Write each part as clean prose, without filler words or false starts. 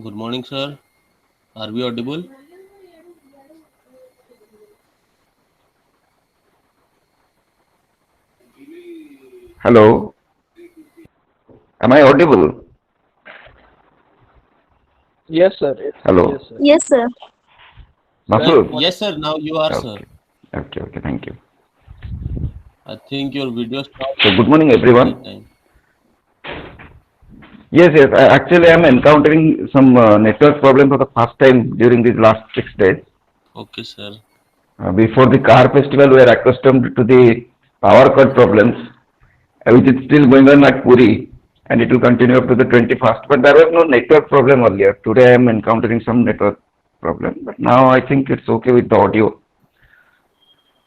Good morning, sir. Are we audible? Hello, am I audible? Yes, sir. Hello, Yes, sir. Yes, sir. Sir, Mahfouz. yes, sir. Now you are, sir. Okay, okay, thank you. I think your video stopped So, good morning, at the right everyone. time. Yes, actually, I'm encountering some network problem for the first time during these last 6 days. Okay, sir. Before the car festival, we are accustomed to the power cut problems, which is still going on at Puri, and it will continue up to the 21st. But there was no network problem earlier. Today, I am encountering some network problem, but now I think it's okay with the audio.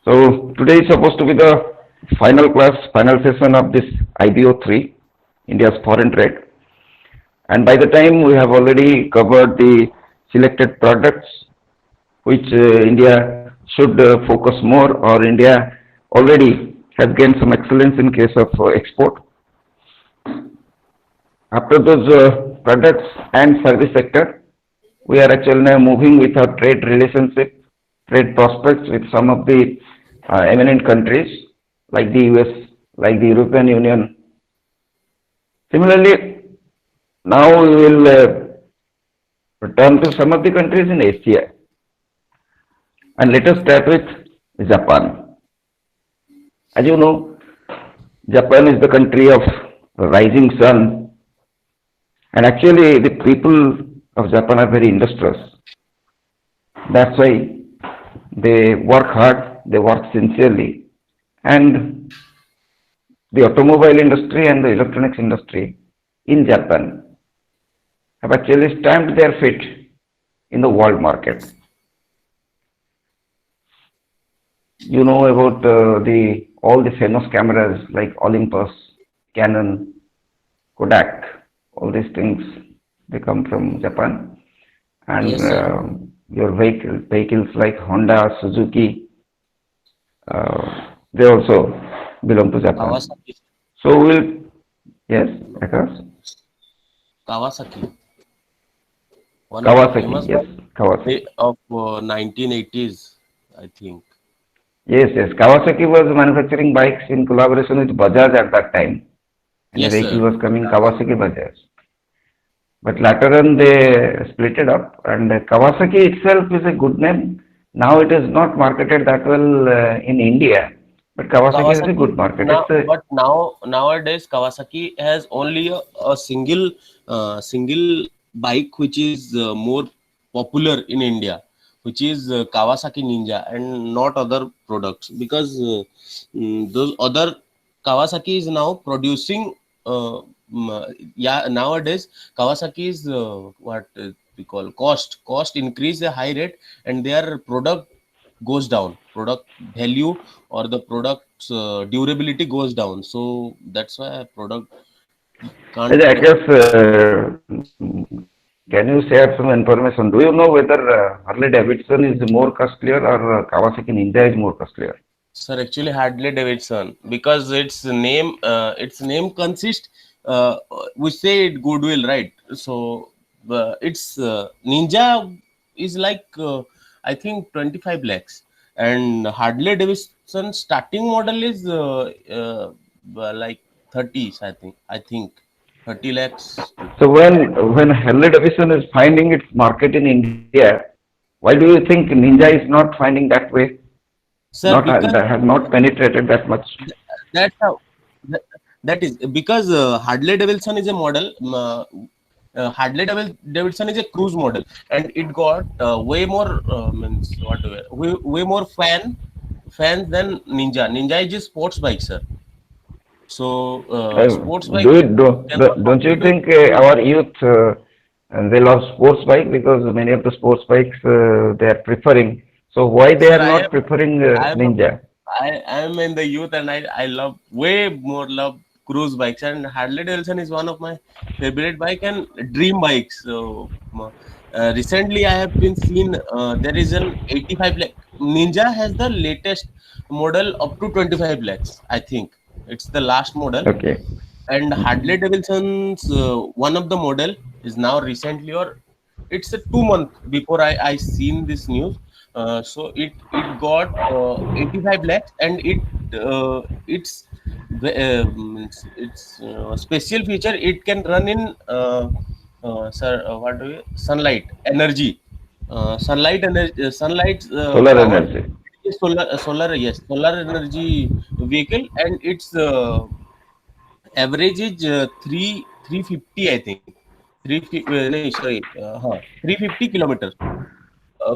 So today is supposed to be the final class, final session of this IBO 3, India's foreign trade. And by the time we have already covered the selected products which India should focus more, or India already has gained some excellence in case of export. After those products and service sector, we are actually now moving with our trade relationship, trade prospects with some of the eminent countries like the US, like the European Union. Similarly, now we will return to some of the countries in Asia, and let us start with Japan. As you know, Japan is the country of rising sun, and actually the people of Japan are very industrious. That's why they work hard, they work sincerely, and the automobile industry and the electronics industry in Japan have actually stamped their feet in the world market. You know about the all the famous cameras like Olympus, Canon, Kodak, all these things they come from Japan, and Yes, sir. your vehicles like Honda, Suzuki, they also belong to Japan. Kawasaki. So we'll yes, Akash. Kawasaki. One of the Kawasaki, famous yes, Kawasaki. of 1980s, I think. Yes. Kawasaki was manufacturing bikes in collaboration with Bajaj at that time, and the Yes, vehicle sir. was coming Kawasaki Bajaj. But later on they split it up, and Kawasaki itself is a good name. Now it is not marketed that well in India, but Kawasaki has a Kawasaki good market. now, It's a but nowadays Kawasaki has only a single bike which is more popular in India, which is Kawasaki Ninja, and not other products, because those other Kawasaki is now producing. Yeah, nowadays Kawasaki is what we call cost increase a high rate, and their product goes down, product value or the product's durability goes down, so that's why a product can't I guess, can you share some information? Do you know whether Harley Davidson is more costlier or Kawasaki Ninja is more costlier? sir. Actually, Harley Davidson, because its name consists, we say it goodwill, right? So it's Ninja is like, I think 25 lakhs, and Harley Davidson starting model is like 30s, I think 30 lakhs to So 35. when Harley Davidson is finding its market in India, why do you think Ninja is not finding that way? Sir, because That has not penetrated that much. that's how that, that is because Harley Davidson is a model. Davidson is a cruise model, and it got way more means what way more fans than Ninja. Ninja is a sports bike, sir. So sports bike cannot Don't you compete with think cruise. our youth they love sports bike because many of the sports bikes they are preferring. So why they Sir, are not preferring I am Ninja? I am in the youth, and I love way more love cruise bikes, and Harley Davidson is one of my favorite bike and dream bikes. So recently I have been seen, there is an 85 lakh Ninja has the latest model up to 25 lakhs. I think it's the last model, Okay. and Mhm. Harley Davidson's one of the model is now recently or it's a 2 month before I seen this news. So it got 85 lakhs, and it's special feature. It can run in what do you sunlight energy, sunlight energy, sunlight Solar powered. energy. Solar, yes, solar energy vehicle, and its average is 350, I think. No, sorry, 350 kilometers,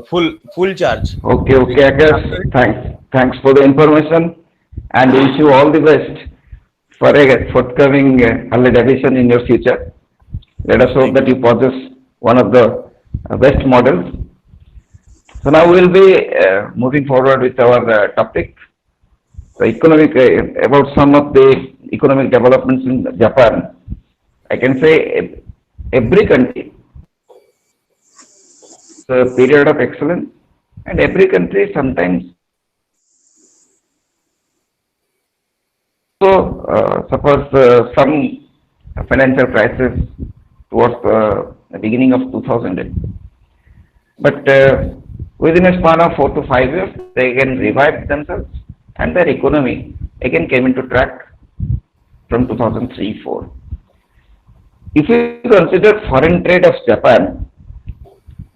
full charge. Okay, okay, Akash. After it, Thanks for the information, and wish you all the best for a forthcoming Harley Davidson in your future. Let us hope thank that you. you possess one of the best models. So now we will be moving forward with our topic, the economic, about some of the economic developments in Japan. I can say every country a period of excellence, and every country sometimes also suffers some financial crisis towards the beginning of 2000. But within a span of 4 to 5 years, they again revived themselves, and their economy again came into track from 2003-4. If you consider foreign trade of Japan,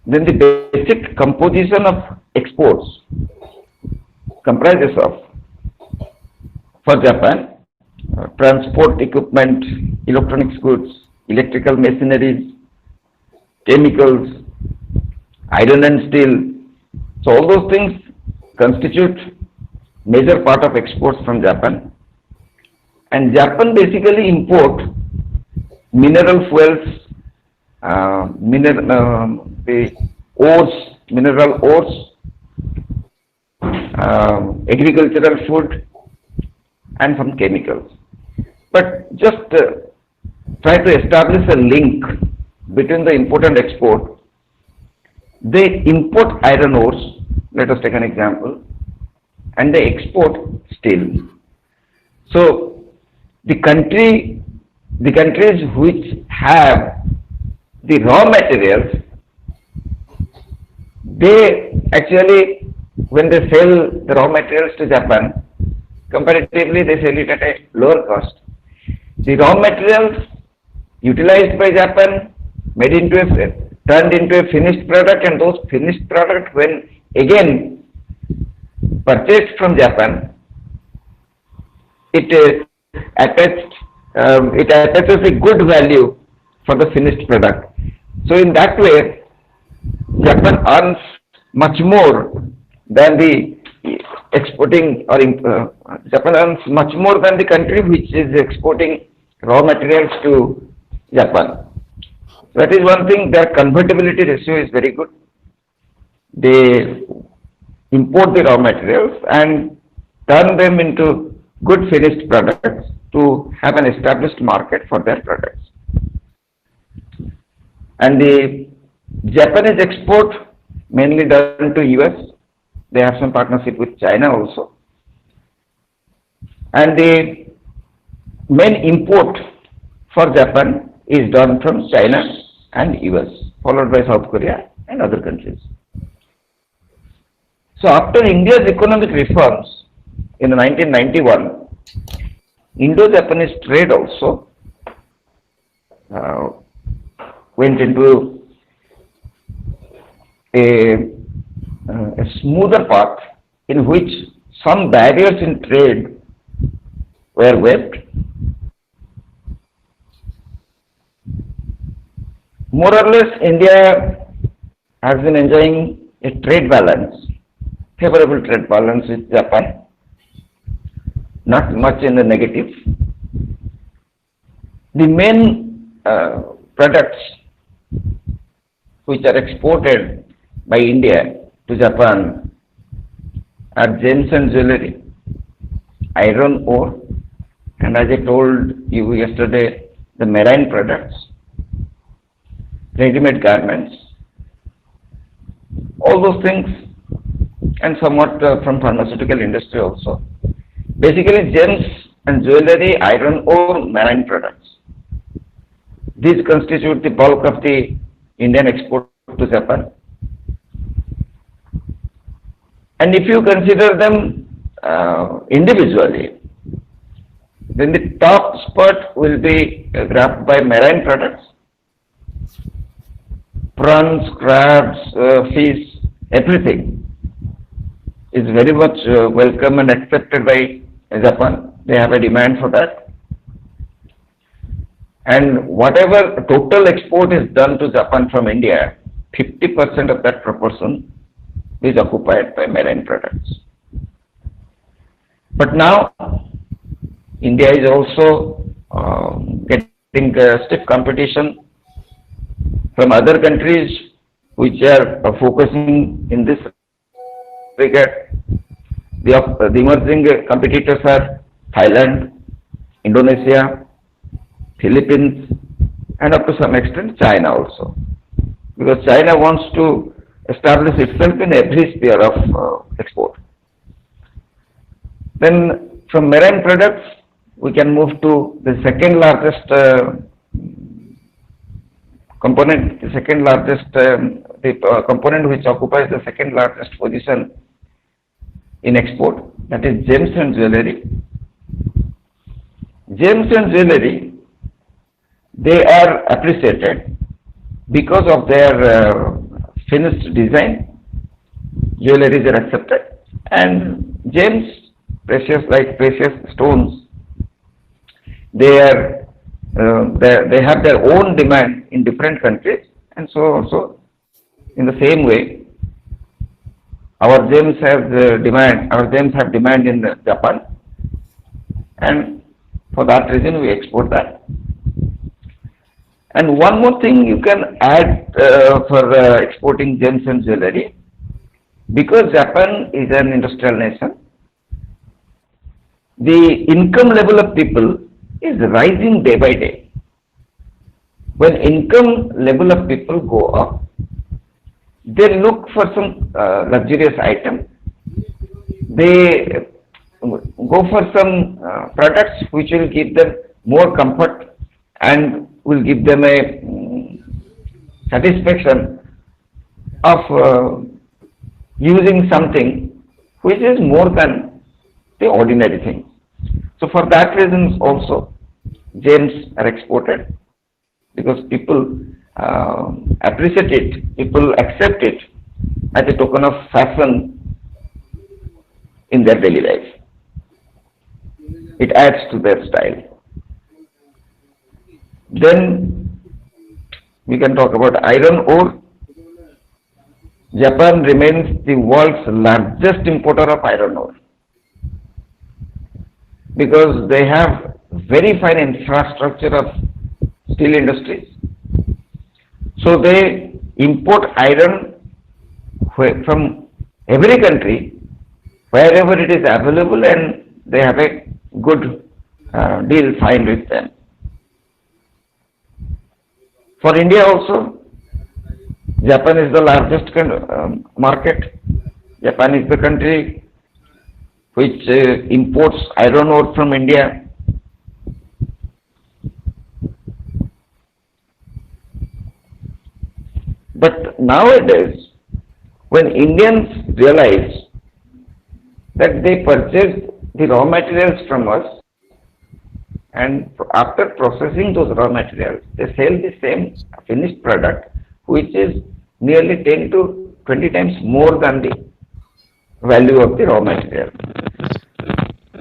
then the basic composition of exports comprises of, for Japan, transport equipment, electronics goods, electrical machineries, chemicals, iron and steel. So all those things constitute major part of exports from Japan. And Japan basically import mineral fuels, the ores, mineral ores, agricultural food, and some chemicals. But just try to establish a link between the import and export. They import iron ores, let us take an example, and they export steel. So the countries which have the raw materials, they actually, when they sell the raw materials to Japan, comparatively they sell it at a lower cost. The raw materials utilized by Japan turned into a finished product, and those finished product, when again purchased from Japan, it attaches a good value for the finished product. So in that way, Japan earns much more than the exporting or Japan earns much more than the country which is exporting raw materials to Japan. That is one thing. Their convertibility ratio is very good. They import the raw materials and turn them into good finished products to have an established market for their products. And the Japanese export mainly done to US. They have some partnership with China also. And the main import for Japan is done from China and US, followed by South Korea and other countries. So after India's economic reforms in 1991, Indo-Japanese trade also went into a smoother path in which some barriers in trade were waived. More or less, India has been enjoying a trade balance, favorable trade balance with Japan, not much in the negative. The main products which are exported by India to Japan are gems and jewelry, iron ore, and as I told you yesterday, the marine products, ready-made garments, all those things, and somewhat from pharmaceutical industry also. Basically, gems and jewelry, iron ore, marine products. These constitute the bulk of the Indian export to Japan. And if you consider them individually, then the top spot will be grabbed by marine products, prawns, crabs, fish, everything is very much welcome and accepted by Japan. They have a demand for that. And whatever total export is done to Japan from India, 50% of that proportion is occupied by marine products. But now, India is also getting stiff competition from other countries which are focusing in this regard. The emerging competitors are Thailand, Indonesia, Philippines, and up to some extent China also. Because China wants to establish itself in every sphere of export. Then from marine products, we can move to the second largest component, the component which occupies the second largest position in export, that is gems and jewelry. Gems and jewelry, they are appreciated because of their finished design. Jewelries are accepted, and gems, precious stones, they have their own demand in different countries, and so also in the same way, our gems have demand in Japan, and for that reason we export that. And one more thing you can add for exporting gems and jewelry, because Japan is an industrial nation, the income level of people is rising day by day. When income level of people go up, they look for some luxurious item. They go for some products which will give them more comfort and will give them a satisfaction of using something which is more than the ordinary thing. So for that reason also, gems are exported because people appreciate it, people accept it as a token of fashion in their daily life. It adds to their style. Then we can talk about iron ore. Japan remains the world's largest importer of iron ore because they have very fine infrastructure of steel industries. So they import iron from every country wherever it is available, and they have a good deal signed with them. For India also, Japan is the largest market. Japan is the country which imports iron ore from India. But nowadays, when Indians realize that they purchase the raw materials from us, and after processing those raw materials, they sell the same finished product, which is nearly 10 to 20 times more than the value of the raw material.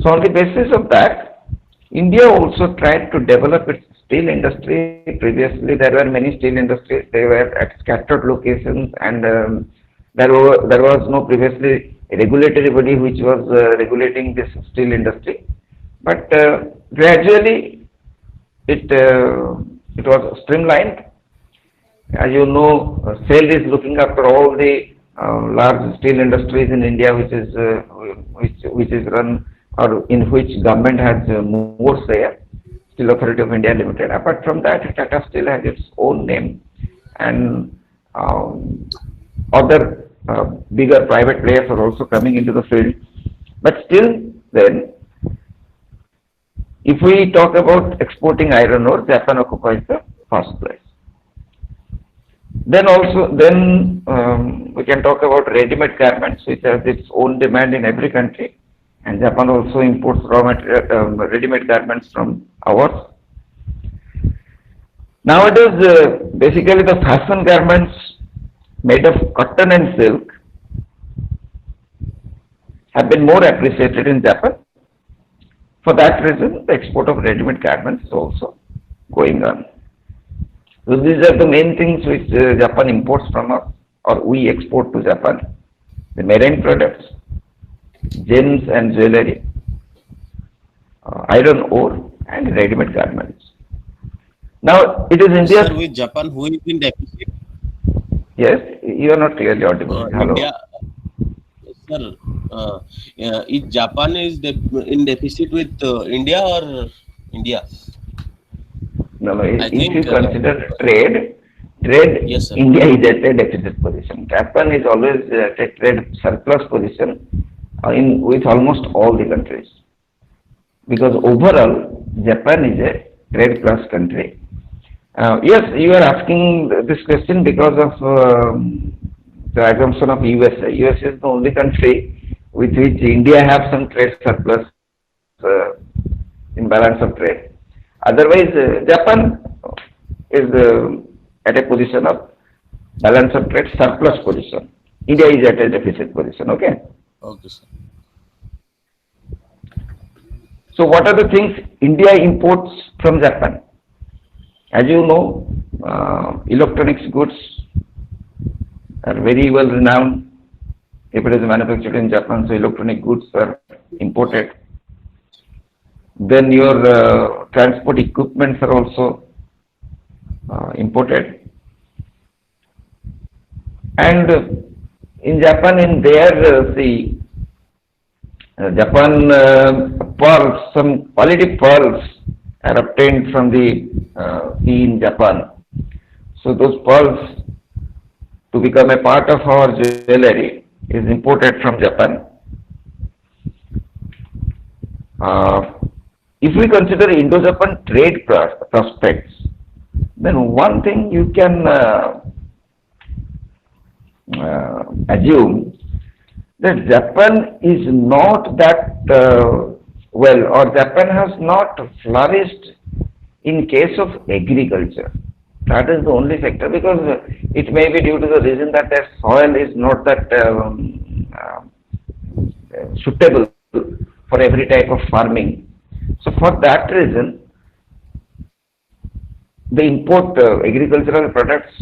So on the basis of that, India also tried to develop its steel industry. Previously, there were many steel industries. They were at scattered locations, and there was no previously regulatory body which was regulating this steel industry. But gradually, it was streamlined. As you know, SAIL is looking after all the large steel industries in India, which is run or in which government has more share. Steel Authority of India Limited. Apart from that, Tata Steel has its own name, and other bigger private players are also coming into the field. But still, then, if we talk about exporting iron ore, Japan occupies the first place. We can talk about ready-made garments, which has its own demand in every country, and Japan also imports raw material, ready-made garments from ours. Nowadays, basically the fashion garments made of cotton and silk have been more appreciated in Japan. For that reason, the export of ready-made garments is also going on. So these are the main things which Japan imports from us, or we export to Japan. The marine products, gems and jewelry, iron ore, and ready-made garments. Now it is India's. Sir, with Japan, who is in deficit? Yes, you are not clearly audible. Hello. India, sir, is Japan is in deficit with India or India? No, no. I If you think, consider trade, yes, sir. India is at a deficit position. Japan is always at a trade surplus position in with almost all the countries. Because overall, Japan is a trade plus country. Yes, you are asking this question because of the assumption of USA. USA is the only country with which India have some trade surplus uh, in balance of trade. Otherwise, Japan is at a position of balance of trade surplus position. India is at a deficit position. Okay. Okay, sir. So, what are the things India imports from Japan? As you know, electronics goods are very well renowned. If it is manufactured in Japan, so electronic goods are imported. Then your transport equipments are also imported. And in Japan, in their Japan pearls, some quality pearls are obtained from the sea in Japan. So those pearls, to become a part of our jewelry, is imported from Japan. If we consider Indo-Japan trade prospects, then one thing you can assume that Japan is not that well, or Japan has not flourished in case of agriculture. That is the only sector, because it may be due to the reason that their soil is not that suitable for every type of farming. So for that reason, they import agricultural products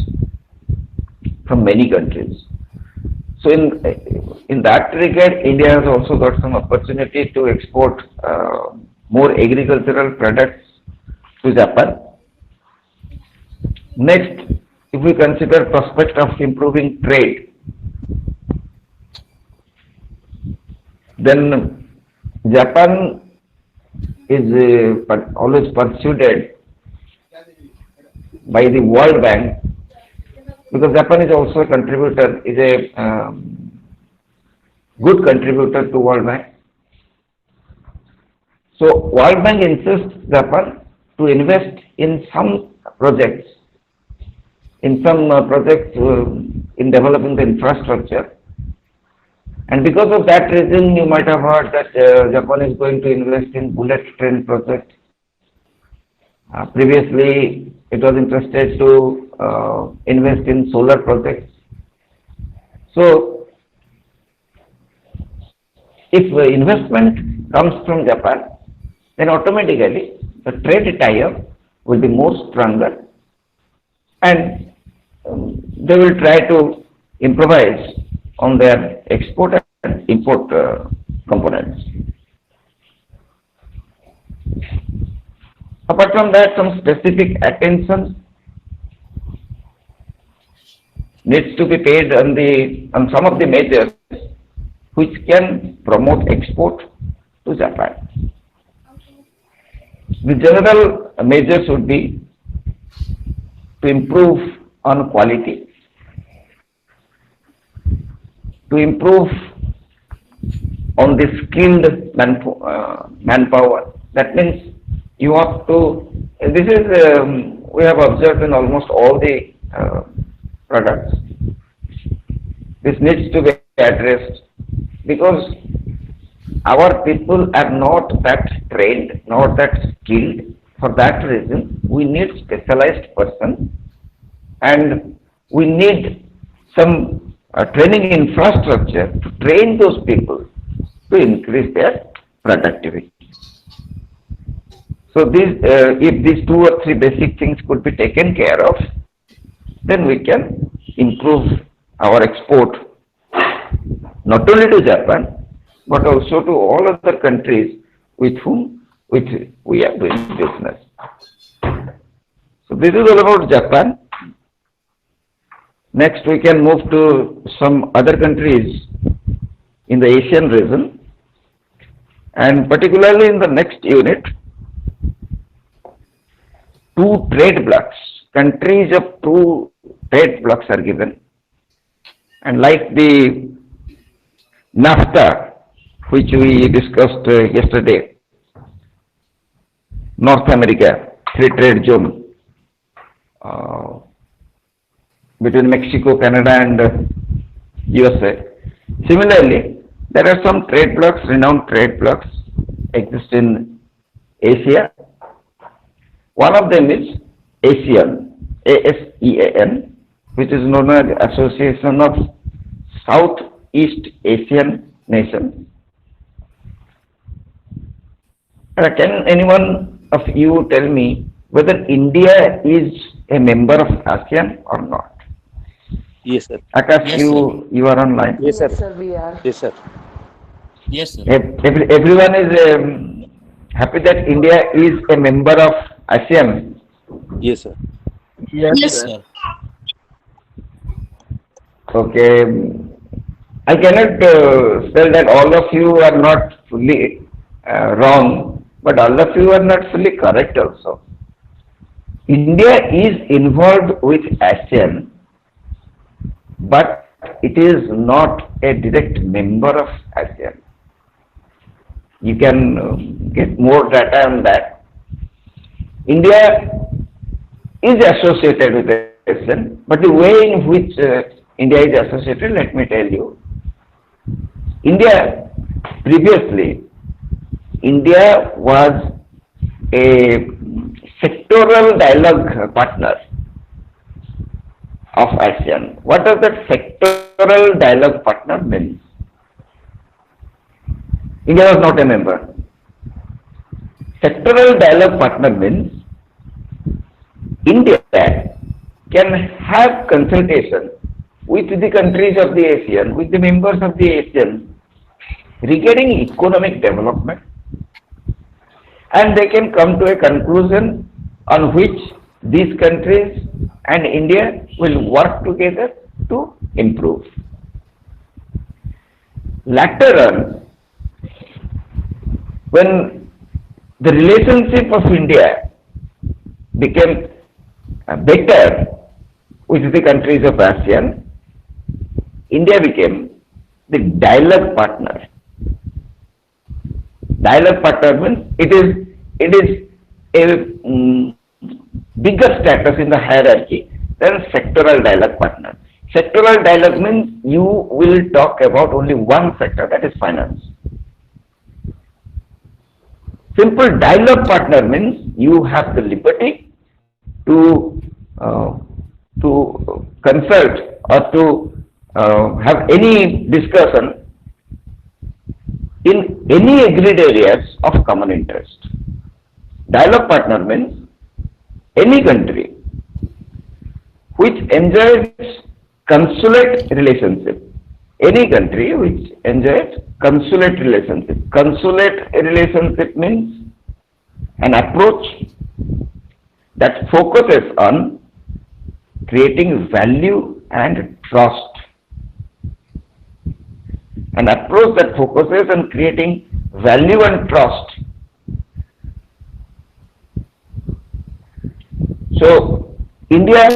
from many countries. So in that regard, India has also got some opportunity to export more agricultural products to Japan. Next, if we consider prospect of improving trade, then Japan is always pursued by the World Bank, because Japan is also a contributor, is a good contributor to World Bank. So World Bank insists Japan to invest in some projects, in developing the infrastructure. And because of that reason, you might have heard that Japan is going to invest in bullet train project. Previously, it was interested to invest in solar projects. So, if investment comes from Japan, then automatically the trade tie-up will be more stronger, and they will try to improvise on their export and import components. Apart from that, some specific attention needs to be paid on some of the measures which can promote export to Japan. The general measures would be to improve on quality, to improve on the skilled manpower. That means you have to, this is, we have observed in almost all the products. This needs to be addressed because our people are not that trained, not that skilled. For that reason, we need specialized person and we need some training infrastructure to train those people to increase their productivity. So if these two or three basic things could be taken care of, then we can improve our export not only to Japan but also to all other countries with whom we are doing business. So this is all about Japan. Next we can move to some other countries in the Asian region, and particularly in the next unit, two trade blocks, countries of two trade blocks are given, and like the NAFTA, which we discussed yesterday, North America, free trade zone between Mexico, Canada and USA. Similarly, there are some trade blocks, renowned trade blocks exist in Asia. One of them is ASEAN, ASEAN, which is known as Association of Southeast Asian Nations. Can anyone of you tell me whether India is a member of ASEAN or not? Yes, sir. Akash, Yes, sir. you are online. Yes, sir. Yes, sir, we are. Yes, sir. Yes, sir. Everyone is happy that India is a member of ASEAN. Yes, sir. Yes, sir. Okay. I cannot tell that all of you are not fully wrong, but all of you are not fully correct also. India is involved with ASEAN, but it is not a direct member of ASEAN. You can get more data on that. India is associated with ASEAN, but the way in which India is associated, let me tell you. Previously, India was a sectoral dialogue partner of ASEAN. What does that sectoral dialogue partner mean? India was not a member. Sectoral dialogue partner means India can have consultation with the countries of the ASEAN, with the members of the ASEAN regarding economic development, and they can come to a conclusion on which these countries and India will work together to improve. Later on, when the relationship of India became better with the countries of ASEAN, India became the dialogue partner. Dialogue partner means it is a bigger status in the hierarchy than sectoral dialogue partner. Sectoral dialogue means you will talk about only one sector, that is finance. Simple dialogue partner means you have the liberty to consult or to have any discussion in any agreed areas of common interest. Dialogue partner means any country which enjoys consulate relationship. Any country which enjoys consulate relationship. Consulate relationship means an approach that focuses on creating value and trust. An approach that focuses on creating value and trust. So, India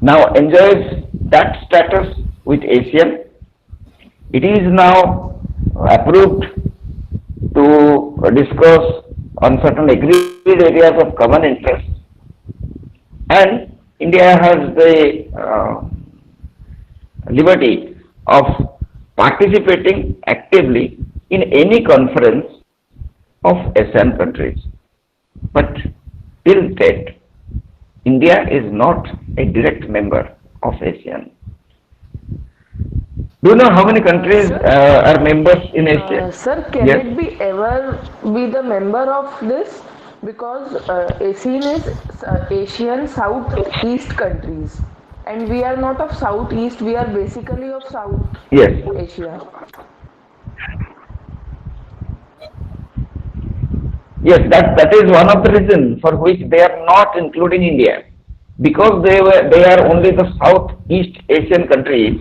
now enjoys that status with ASEAN. It is now approved to discuss on certain agreed areas of common interest, and India has the liberty of participating actively in any conference of ASEAN countries. But till date, India is not a direct member of ASEAN. Do you know how many countries are members in ASEAN? Sir, can Yes. it be ever be the member of this? Because ASEAN is Asian Southeast countries, and we are not of Southeast. We are basically of South Yes. Asia. Yes, that is one of the reasons for which they are not including India. Because they are only the Southeast Asian countries.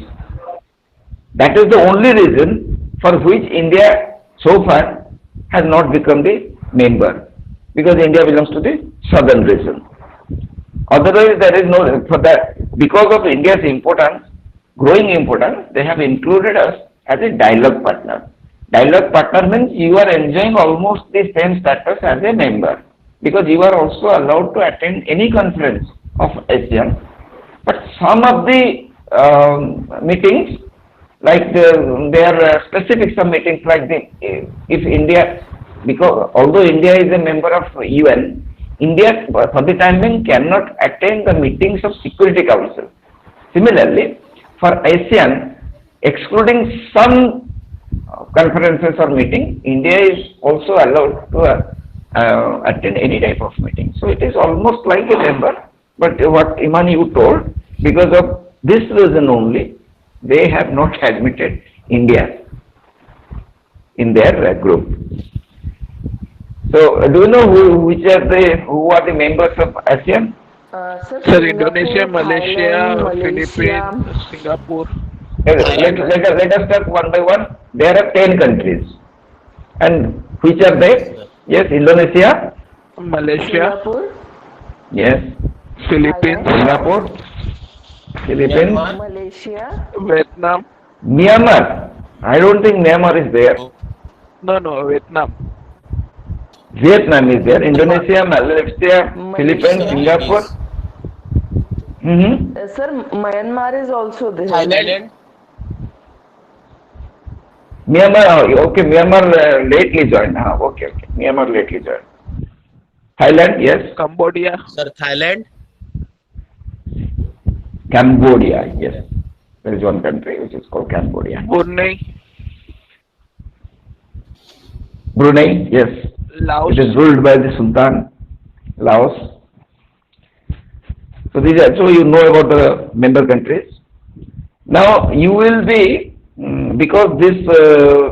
That is the only reason for which India so far has not become the member. Because India belongs to the southern region. Otherwise, there is no, for that, because of India's importance, growing importance, they have included us as a dialogue partner. Dialogue partner means you are enjoying almost the same status as a member, because you are also allowed to attend any conference of ASEAN. But some of the meetings, like there are specific some meetings like the, if India, because although India is a member of UN, India for the time being cannot attend the meetings of Security Council. Similarly, for ASEAN, excluding some conferences or meeting, India is also allowed to attend any type of meeting. So it is almost like a member, but what Iman you told, because of this reason only, they have not admitted India in their group. So do you know who are the members of ASEAN? Sir, Sir, Indonesia, Malaysia, Thailand, Philippines, Singapore. Let us start one by one. There are 10 countries. And which are they? Yes, Indonesia. Malaysia, Singapore, Yes. Philippines, Singapore. Philippines. Myanmar. Malaysia, Vietnam. Myanmar. I don't think Myanmar is there. No, Vietnam. Vietnam is there. Indonesia, Malaysia, Philippines, Singapore. Sir, Myanmar is also there. Thailand. Myanmar, okay, Myanmar lately joined. Okay. Myanmar lately joined. Thailand, yes. Cambodia. Sir, Thailand. Cambodia, yes. There is one country which is called Cambodia. Brunei. Brunei, yes. Laos. It is ruled by the Sultan. Laos. So these are, so you know about the member countries. Now you will be, because this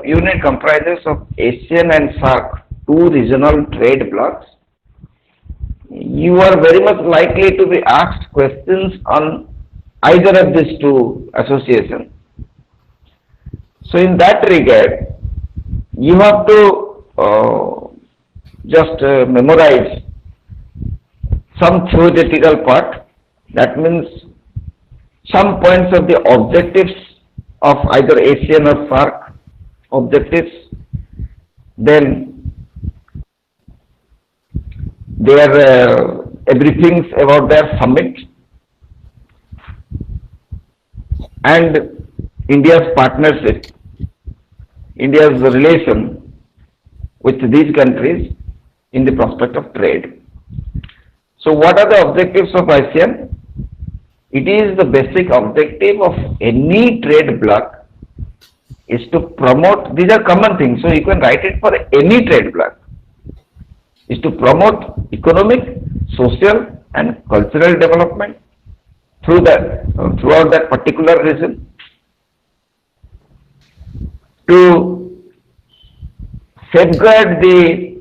unit comprises of ASEAN and SAARC, two regional trade blocs, you are very much likely to be asked questions on either of these two associations. So in that regard, you have to just memorize some theoretical part. That means some points of the objectives of either ASEAN or SAARC objectives, then their everything about their summit, and India's partnership, India's relation with these countries in the prospect of trade. So what are the objectives of ASEAN? It is the basic objective of any trade bloc is to promote, these are common things, so you can write it for any trade bloc, is to promote economic, social and cultural development throughout that particular region, to safeguard the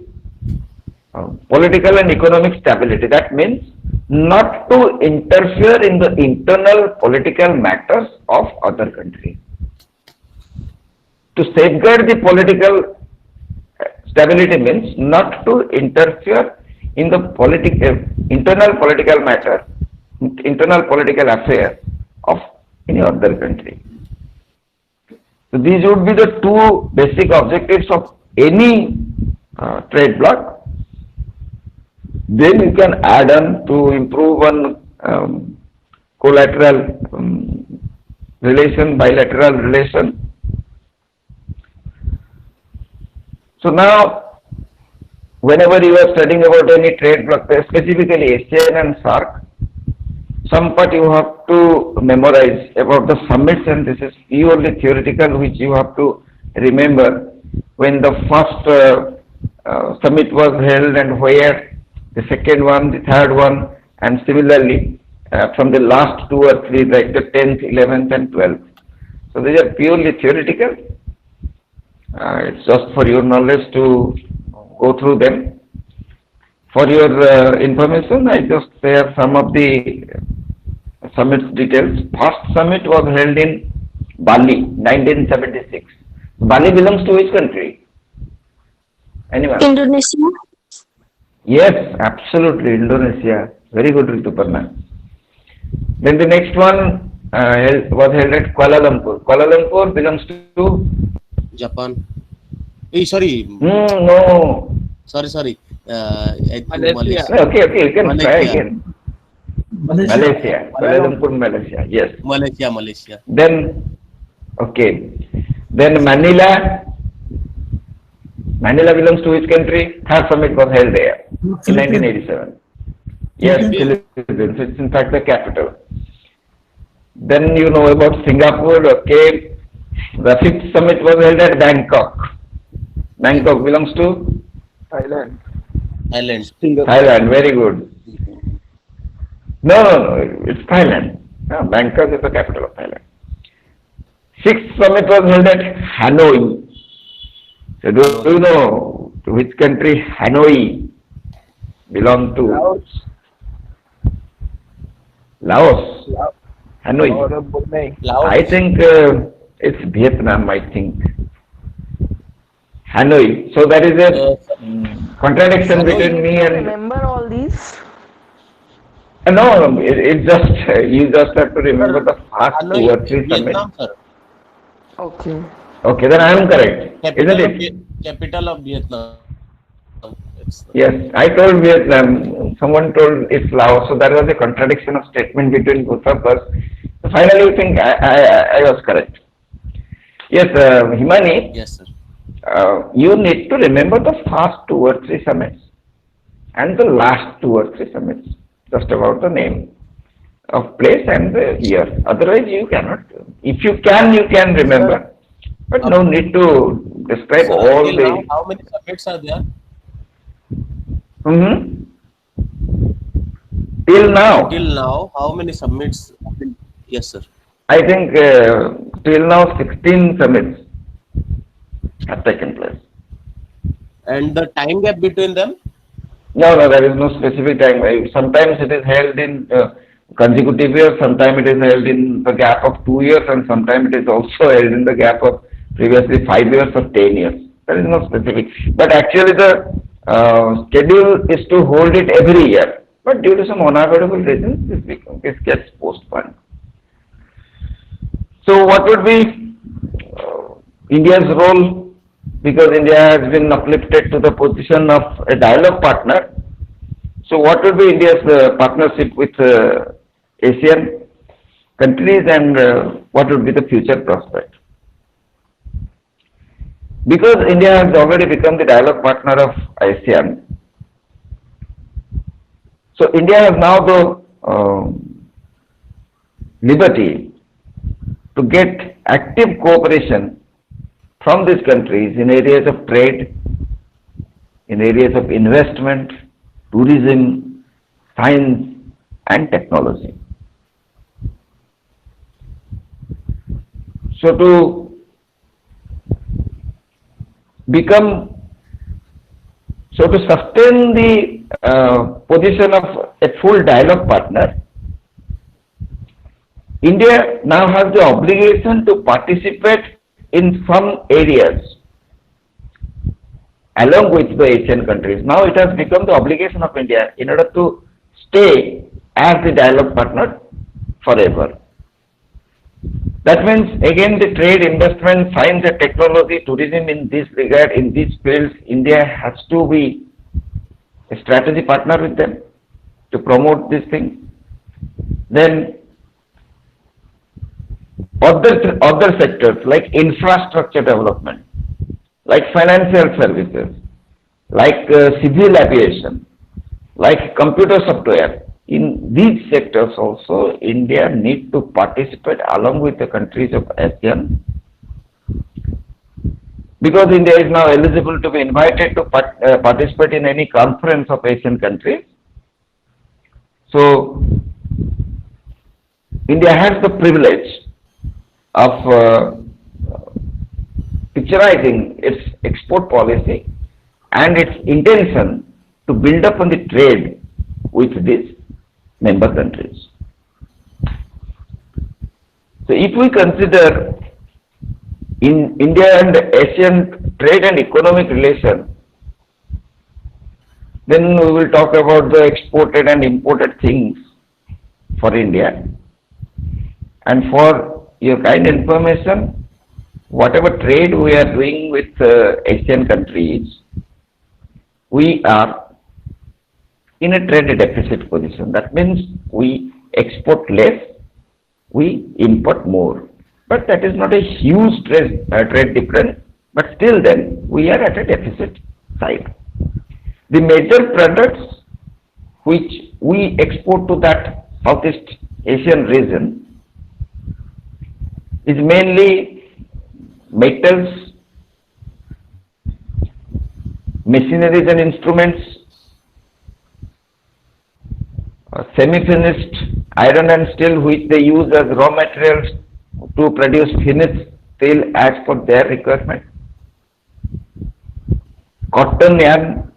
political and economic stability. That means not to interfere in the internal political matters of other countries. To safeguard the political stability means not to interfere in the internal political matter, internal political affairs of any other country. So these would be the two basic objectives of any trade bloc. Then you can add on to improve on collateral relation, bilateral relation. So now, whenever you are studying about any trade bloc, specifically ASEAN and SAARC, some part you have to memorize about the summits, and this is purely theoretical, which you have to remember when the first summit was held and where, the second one, the third one, and similarly from the last two or three, like the 10th, 11th, and 12th. So these are purely theoretical. It's just for your knowledge to go through them. For your information, I just share some of the summit details. First summit was held in Bali, 1976. Bali belongs to which country? Anyone? Indonesia. Yes, absolutely, Indonesia. Very good, Rituparna. Then the next one was held at Kuala Lumpur. Kuala Lumpur belongs to? Japan. Sorry. No. Sorry. I think Malaysia. Okay, you can try Malaysia. again. Malaysia. Kuala Lumpur, Malaysia. Yes. Malaysia. Then, okay. Then Manila. Manila belongs to which country? Third summit was held there in 1987. Yes, Philippines. It's in fact the capital. Then you know about Singapore. Okay. The fifth summit was held at Bangkok. Bangkok belongs to? Thailand. Thailand. Very good. No. It's Thailand. Bangkok is the capital of Thailand. Sixth summit was held at Hanoi. So do you know to which country Hanoi belong to? Laos. Hanoi. Or Brunei. I think it's Vietnam, I think. Hanoi. So that is a contradiction between me and... Remember all these? No, it's just, you just have to remember the first two or three summits. Vietnam, sir. Okay. Okay, then I am correct, isn't it? Capital of Vietnam. Yes, I told Vietnam, someone told it's Laos, so there was a contradiction of statement between both of us. So finally, you think I was correct. Yes, Himani, Yes, sir. you need to remember the first two or three summits and the last two or three summits, just about the name of place and the year. Otherwise, you cannot. If you can remember, but no need to describe Sir, all till the. now, how many summits are there? Till now, Till now, how many summits? Yes, sir. I think till now 16 summits have taken place. And the time gap between them? No, there is no specific time. Sometimes it is held in consecutive years, sometimes it is held in the gap of 2 years, and sometimes it is also held in the gap of previously 5 years or 10 years. There is no specific. But actually the schedule is to hold it every year. But due to some unavoidable reasons, this gets postponed. So what would be India's role? Because India has been uplifted to the position of a dialogue partner. So what would be India's partnership with Asian countries, and what would be the future prospect? Because India has already become the dialogue partner of ASEAN, so India has now the liberty to get active cooperation from these countries in areas of trade, in areas of investment, tourism, science and technology. So to sustain the position of a full dialogue partner, India now has the obligation to participate in some areas along with the Asian countries. Now it has become the obligation of India in order to stay as the dialogue partner forever. That means again the trade, investment, science and technology, tourism in this regard, in these fields, India has to be a strategy partner with them to promote these things. Then other sectors like infrastructure development, like financial services, like civil aviation, like computer software. In these sectors also, India need to participate along with the countries of ASEAN, because India is now eligible to be invited to participate in any conference of Asian countries. So, India has the privilege of picturizing its export policy and its intention to build up on the trade with these member countries. So if we consider in India and Asian trade and economic relation, then we will talk about the exported and imported things for India. And for your kind information, whatever trade we are doing with Asian countries, we are in a trade deficit position. That means we export less, we import more. But that is not a huge trade difference, but still then we are at a deficit side. The major products which we export to that Southeast Asian region is mainly metals, machineries and instruments, semi-finished iron and steel which they use as raw materials to produce finished steel as per their requirement, cotton yarn,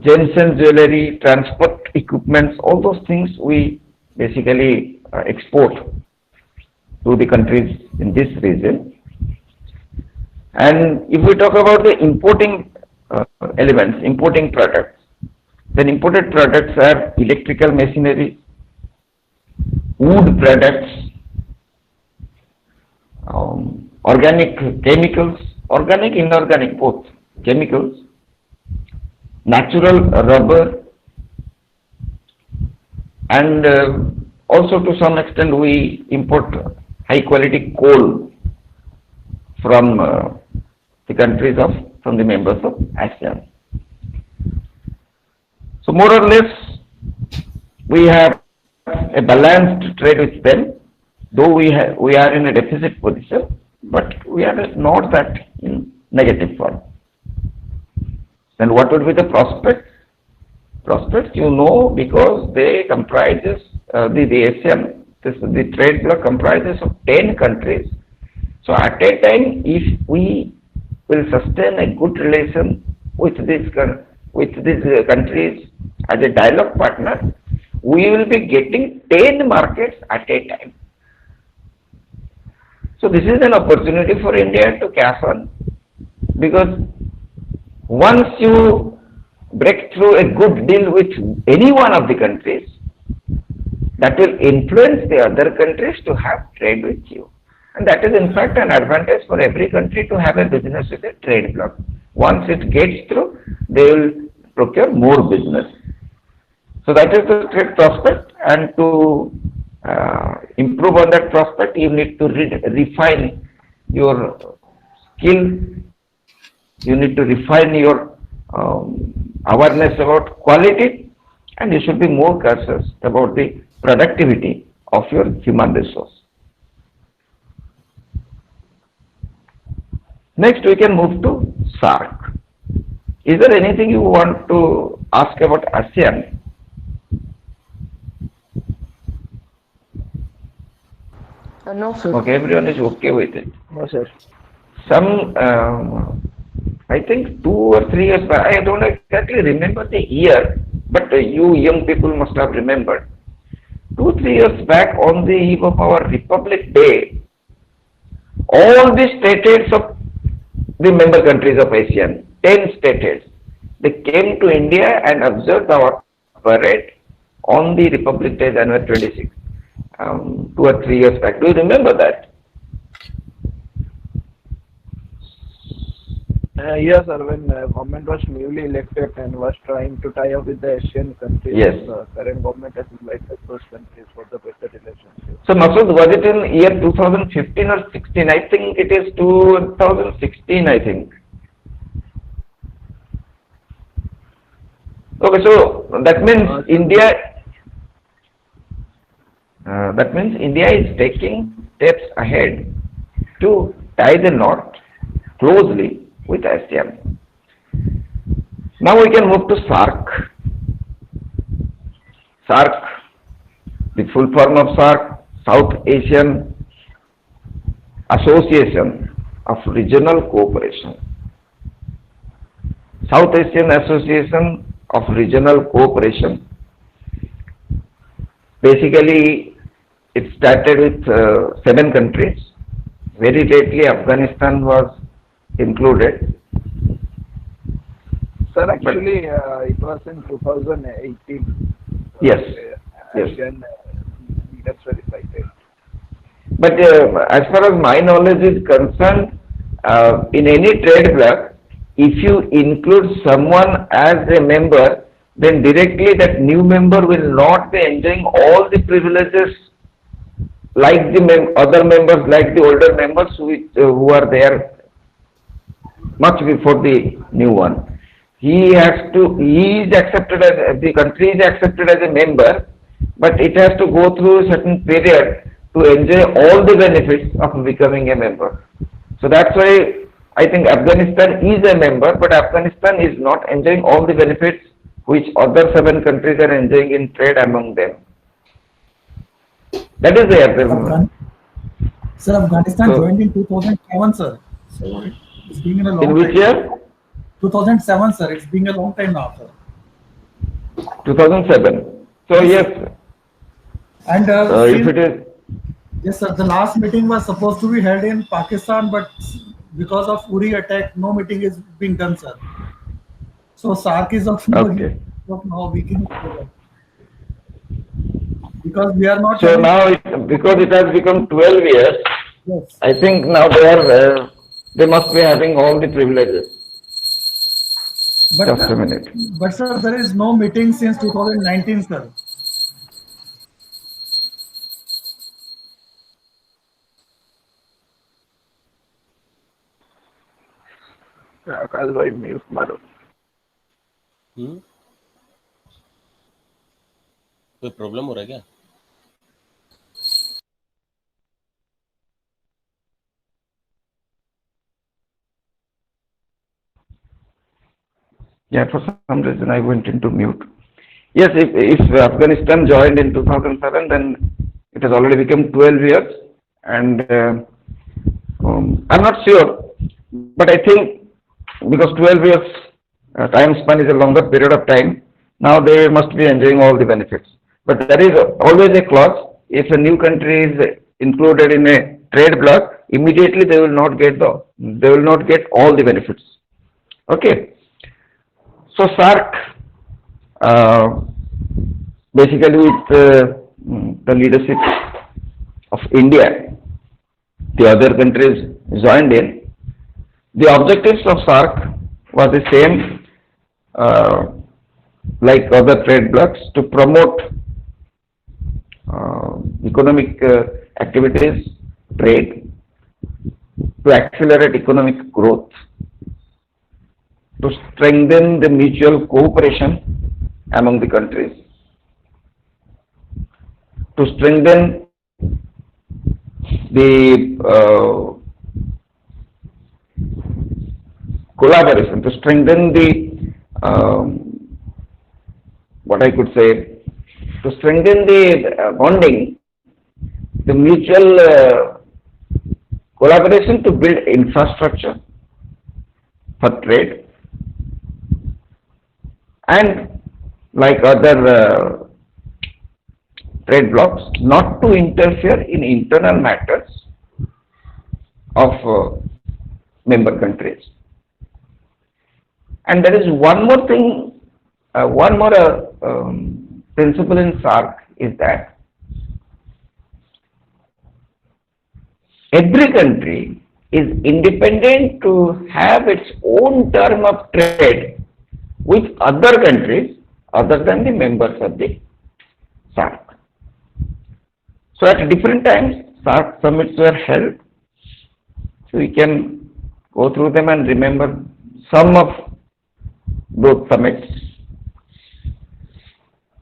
gems and jewelry, transport equipments, all those things we basically export to the countries in this region. And if we talk about the importing elements, importing products, then imported products are electrical machinery, wood products, organic chemicals, organic, inorganic, both chemicals, natural rubber, and also to some extent we import high quality coal from the countries from the members of ASEAN. So more or less we have a balanced trade with them, though we are in a deficit position, but we are not that in negative form. Then what would be the prospects? Prospects, you know, because they comprises the ASEAN, the trade bloc comprises of 10 countries. So at a time, if we will sustain a good relation with these countries as a dialogue partner, we will be getting 10 markets at a time. So this is an opportunity for India to cash on, because once you break through a good deal with any one of the countries, that will influence the other countries to have trade with you. And that is in fact an advantage for every country to have a business with a trade bloc. Once it gets through, they will procure more business. So that is the trade prospect, and to improve on that prospect, you need to refine your skill, you need to refine your awareness about quality, and you should be more cautious about the productivity of your human resource. Next, we can move to SAARC. Is there anything you want to ask about ASEAN? No, sir. Okay, everyone is okay with it. No, sir. Some, I think 2 or 3 years back, I don't exactly remember the year, but you young people must have remembered. 2 or 3 years back, on the eve of our Republic Day, all the state heads of the member countries of ASEAN, 10 state heads, they came to India and observed our parade on the Republic Day, January 26, 2 or 3 years back. Do you remember that? Yes, sir. When government was newly elected and was trying to tie up with the Asian countries, Yes. the current government has invited those countries for the better relationship. So Masood, was it in year 2015 or 16? I think it is 2016, I think. Okay, so that means India is taking steps ahead to tie the knot closely with ASEAN. Now we can move to SAARC. SAARC, the full form of SAARC, South Asian Association of Regional Cooperation. South Asian Association of Regional Cooperation. Basically, it started with 7 countries. Very lately, Afghanistan was included. Sir, actually, it was in 2018. Yes, yes. Asian leaders were invited. But as far as my knowledge is concerned, in any trade bloc, if you include someone as a member, then directly that new member will not be enjoying all the privileges like the other members, like the older members who are there much before the new one. He is accepted as, the country is accepted as a member, but it has to go through a certain period to enjoy all the benefits of becoming a member. So that's why I think Afghanistan is a member, but Afghanistan is not enjoying all the benefits which other 7 countries are enjoying in trade among them. That is the Sir, Afghanistan So- joined in 2007, sir. So it's been a long in which time. year? 2007, sir. It's been a long time now, sir. 2007. So yes, And if it is, yes, sir. The last meeting was supposed to be held in Pakistan, but because of Uri attack, no meeting is being done, sir. So SAARC is of Okay. now weakening because we are not. so having- now because it has become 12 years, Yes. I think now they must be having all the privileges. But, Just a minute. But sir, there is no meeting since 2019, sir. आकाश भाई mute मारो. कोई problem हो रहा है क्या? Yeah, for some reason I went into mute. Yes, if Afghanistan joined in 2007, then it has already become 12 years, and I'm not sure, but I think because 12 years time span is a longer period of time, now they must be enjoying all the benefits. But there is always a clause: if a new country is included in a trade bloc, immediately they will not get all the benefits. Okay. So SAARC, basically with the leadership of India, the other countries joined in. The objectives of SAARC were the same like other trade blocs, to promote economic activities, trade, to accelerate economic growth, to strengthen the mutual cooperation among the countries, to strengthen the collaboration, to strengthen the what I could say, to strengthen the bonding, the mutual collaboration to build infrastructure for trade, and like other trade blocs, not to interfere in internal matters of member countries. And there is one more thing, one more principle in SAARC is that every country is independent to have its own term of trade with other countries other than the members of the SARC. So at different times, SARC summits were held. So we can go through them and remember some of those summits.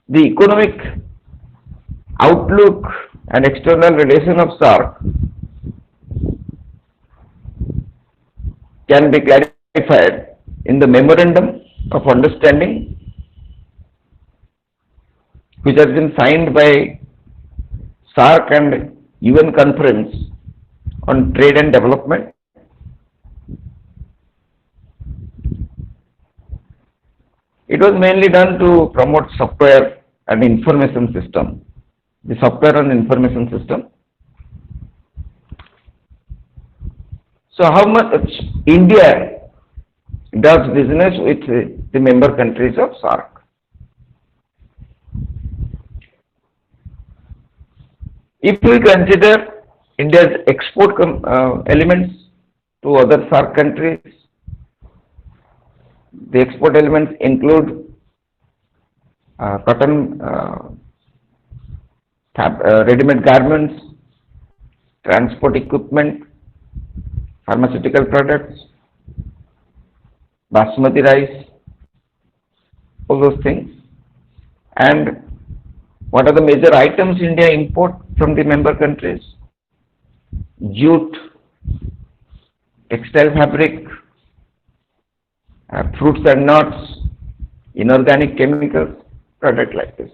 The economic outlook and external relation of SARC can be clarified in the Memorandum of Understanding, which has been signed by SARC and UN Conference on Trade and Development. It was mainly done to promote software and information system, the software and information system. So how much India does business with the member countries of SARC? If we consider India's export elements to other SARC countries, the export elements include cotton, ready-made garments, transport equipment, pharmaceutical products, basmati rice, all those things. And what are the major items India import from the member countries? Jute, textile fabric, fruits and nuts, inorganic chemicals, product like this.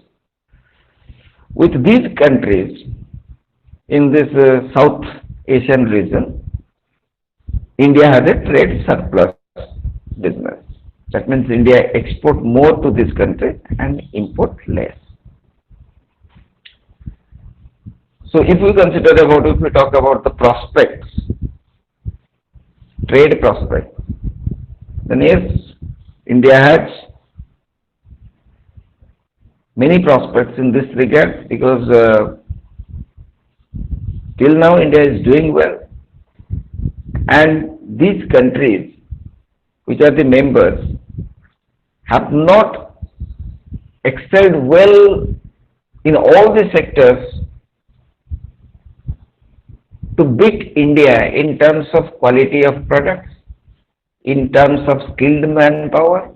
With these countries in this South Asian region, India has a trade surplus business. That means India export more to this country and import less. So if we talk about the prospects, trade prospects, then yes, India has many prospects in this regard, because till now India is doing well, and these countries which are the members have not excelled well in all the sectors to beat India in terms of quality of products, in terms of skilled manpower,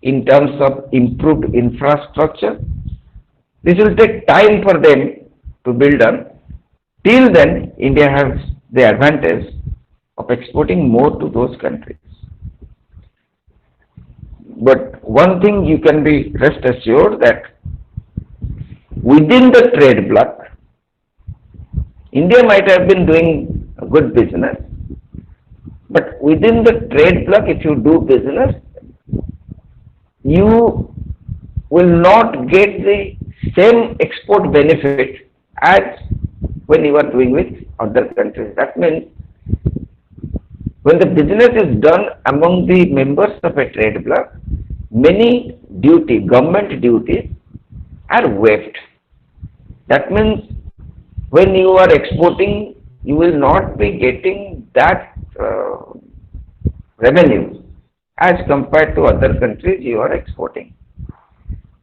in terms of improved infrastructure. This will take time for them to build on. Till then, India has the advantage of exporting more to those countries. But one thing you can be rest assured that within the trade bloc, India might have been doing a good business, but within the trade bloc, if you do business, you will not get the same export benefit as when you are doing with other countries. That means when the business is done among the members of a trade bloc, many government duties are waived. That means when you are exporting, you will not be getting that revenue as compared to other countries you are exporting.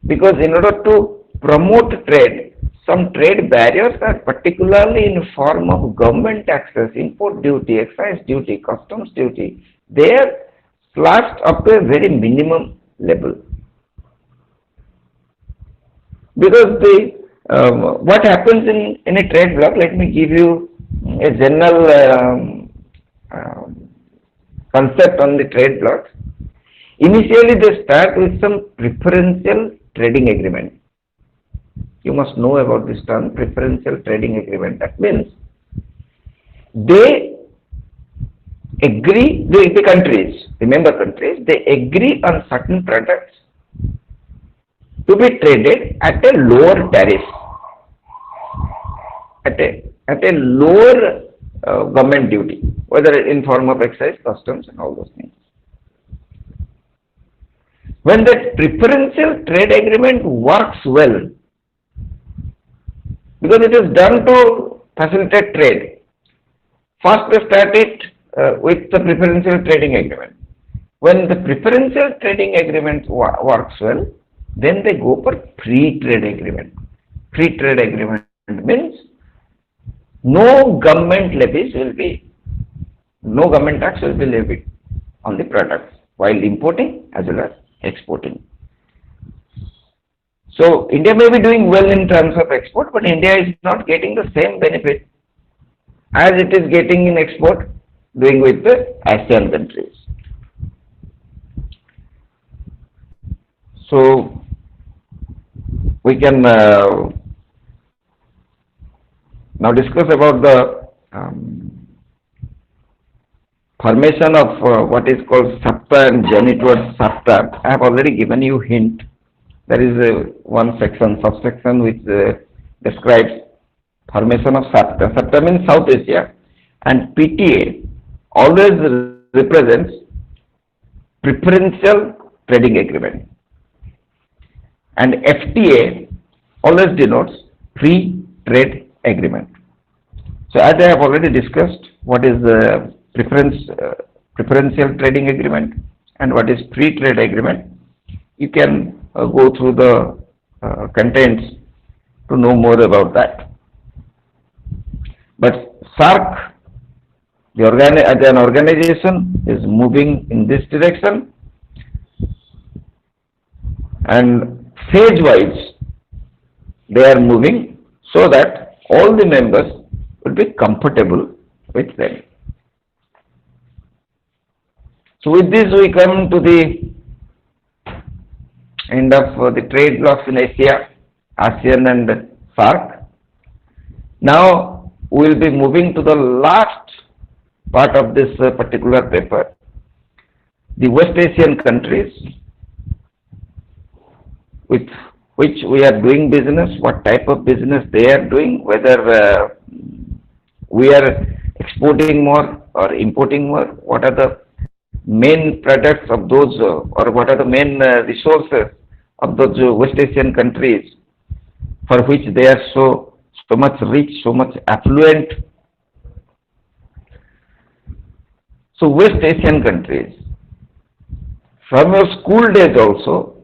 Because in order to promote trade, some trade barriers are particularly in form of government taxes, import duty, excise duty, customs duty. They are slashed up to a very minimum level. Because what happens in a trade bloc, let me give you a general concept on the trade bloc. Initially, they start with some preferential trading agreement. You must know about this term, preferential trading agreement. That means they agree, the countries, the member countries, they agree on certain products to be traded at a lower tariff, at a lower government duty, whether in form of excise, customs and all those things. When that preferential trade agreement works well, because it is done to facilitate trade, First they start it with the preferential trading agreement. When the preferential trading agreement works well, then they go for free trade agreement. Free trade agreement means no government levies will be, no government tax will be levied on the products while importing as well as exporting. So India may be doing well in terms of export, but India is not getting the same benefit as it is getting in export doing with the ASEAN countries. So we can now discuss about the formation of what is called SAFTA and journey towards SAFTA. I have already given you hint. There is one section, subsection which describes formation of SAFTA. SAFTA means South Asia, and PTA always represents preferential trading agreement, and FTA always denotes free trade agreement. So as I have already discussed what is preferential trading agreement and what is free trade agreement, you can go through the contents to know more about that. But SAARC, as an organization, is moving in this direction, and phase-wise they are moving so that all the members will be comfortable with them. So with this we come to the end of the trade blocks in Asia, ASEAN and SAARC. Now we will be moving to the last part of this particular paper, the West Asian countries with which we are doing business, what type of business they are doing, whether we are exporting more or importing more, what are the main products of those or what are the main resources of those West Asian countries for which they are so much rich, so much affluent. So West Asian countries, from your school days also,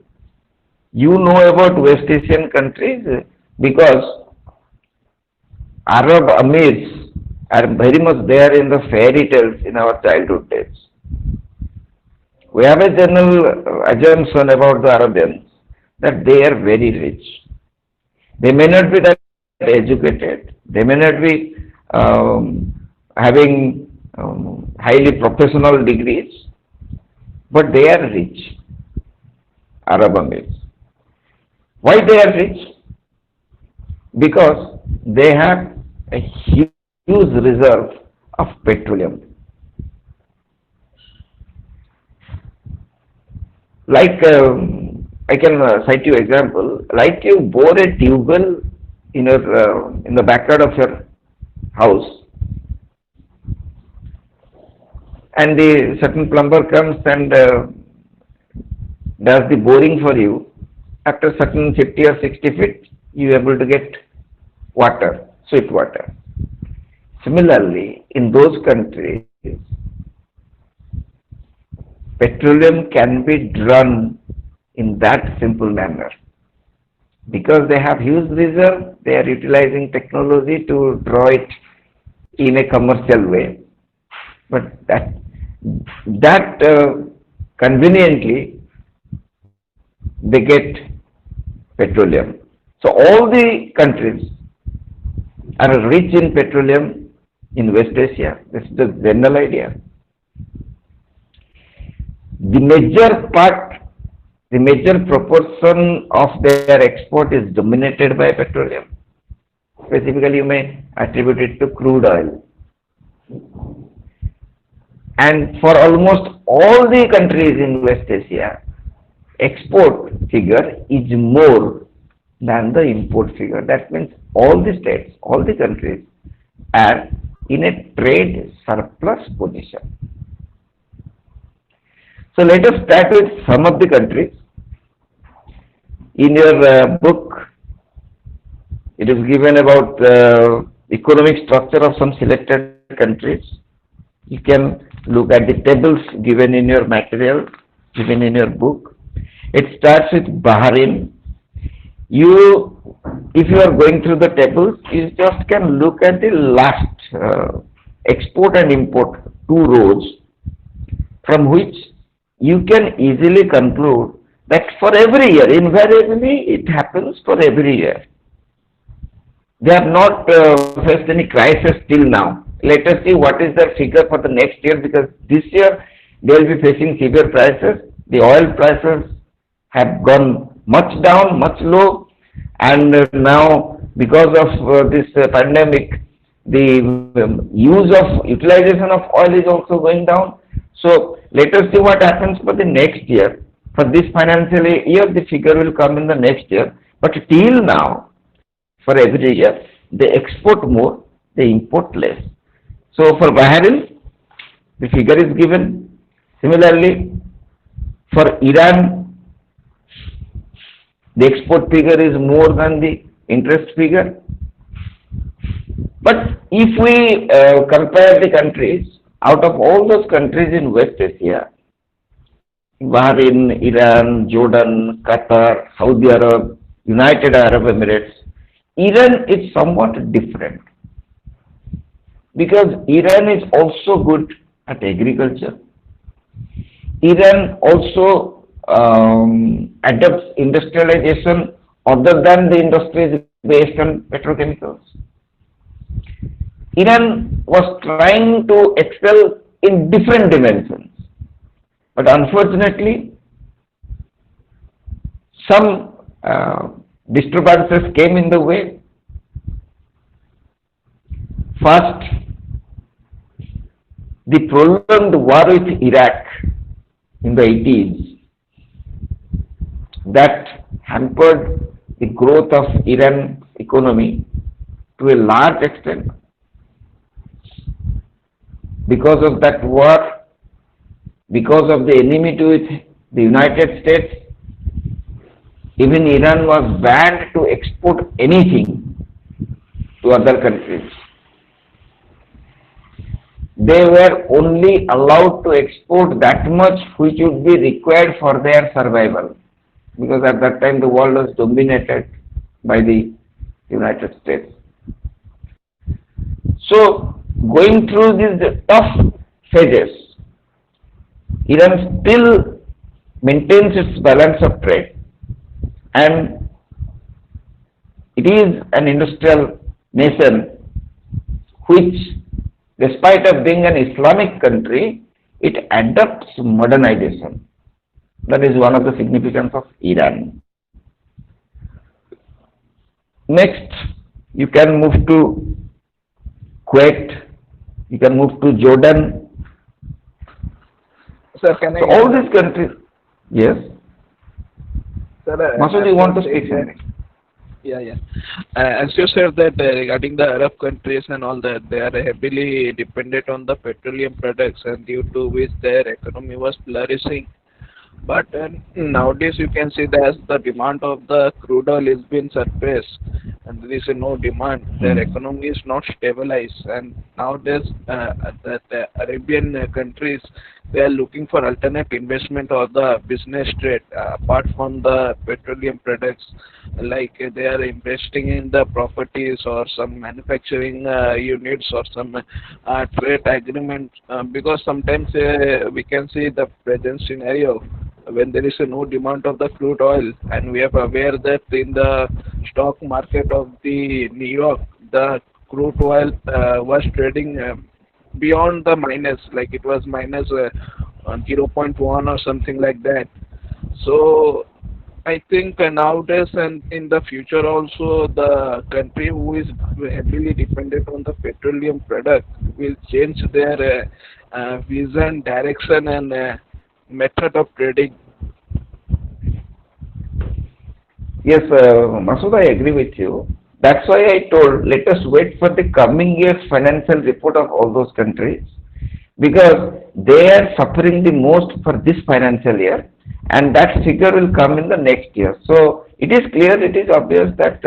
you know about West Asian countries because Arab Amirs are very much there in the fairy tales in our childhood days. We have a general assumption about the Arabians that they are very rich. They may not be that educated, they may not be having highly professional degrees, but they are rich, Arab Amirs. Why they are rich? Because they have a huge reserve of petroleum. Like I can cite you example. Like you bore a tube well in the backyard of your house, and the certain plumber comes and does the boring for you. After certain 50 or 60 feet, you are able to get water, sweet water. Similarly, in those countries, petroleum can be drawn in that simple manner. Because they have huge reserve, they are utilizing technology to draw it in a commercial way. But that conveniently they get petroleum. So all the countries are rich in petroleum in West Asia. This is the general idea. The major proportion of their export is dominated by petroleum. Specifically, you may attribute it to crude oil. And for almost all the countries in West Asia, export figure is more than the import figure. That means all the states, all the countries are in a trade surplus position. So let us start with some of the countries. In your book, it is given about economic structure of some selected countries. You can look at the tables given in your material, given in your book. It starts with Bahrain. If you are going through the tables, you just can look at the last export and import two rows, from which you can easily conclude that for every year, invariably it happens for every year. They have not faced any crisis till now. Let us see what is the figure for the next year, because this year they will be facing severe prices. The oil prices have gone much down, much low, and now because of this pandemic, the utilization of oil is also going down. So let us see what happens for the next year. For this financial year, the figure will come in the next year. But till now, for every year, they export more, they import less. So for Bahrain, the figure is given. Similarly, for Iran, the export figure is more than the interest figure. But if we compare the countries, out of all those countries in West Asia, Bahrain, Iran, Jordan, Qatar, Saudi Arab, United Arab Emirates, Iran is somewhat different, because Iran is also good at agriculture. Iran also adopts industrialization other than the industries based on petrochemicals. Iran was trying to excel in different dimensions, but unfortunately, some disturbances came in the way. First, the prolonged war with Iraq in the 80s, that hampered the growth of Iran economy to a large extent. Because of that war, because of the enmity with the United States, even Iran was banned to export anything to other countries. They were only allowed to export that much which would be required for their survival, because at that time the world was dominated by the United States. So, going through these tough phases, Iran still maintains its balance of trade, and it is an industrial nation which, despite of being an Islamic country, it adopts modernization. That is one of the significance of Iran. Next, you can move to Kuwait, you can move to Jordan. Sir, can I? So all these countries, yes. Sir, Masood, you want to speak something? Yeah. As you said that regarding the Arab countries and all that, they are heavily dependent on the petroleum products, and due to which their economy was flourishing. But nowadays you can see that the demand of the crude oil is being suppressed, and there is no demand. Their economy is not stabilized, and nowadays the Arabian countries, they are looking for alternate investment or the business trade apart from the petroleum products. Like they are investing in the properties or some manufacturing units or some trade agreement, because sometimes we can see the present scenario when there is no demand of the crude oil, and we are aware that in the stock market of the New York, the crude oil was trading beyond the minus, like it was minus 0.1 or something like that. So I think nowadays and in the future also, the country who is heavily dependent on the petroleum product will change their vision, direction, and method of trading. Yes, Masood, I agree with you. That's why I told, let us wait for the coming year's financial report of all those countries, because they are suffering the most for this financial year, and that figure will come in the next year. So it is clear, it is obvious that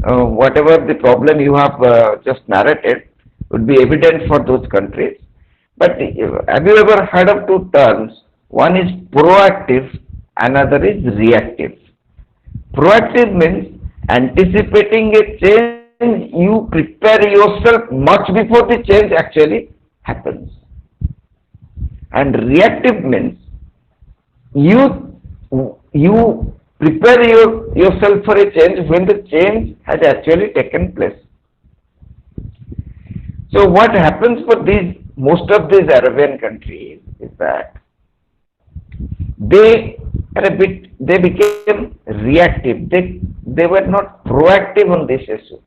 whatever the problem you have just narrated, would be evident for those countries. But have you ever heard of two terms? One is proactive, another is reactive. Proactive means anticipating a change, you prepare yourself much before the change actually happens. And reactive means you prepare yourself for a change when the change has actually taken place. So what happens for most of these Arabian countries is that they became reactive. They were not proactive on this issue.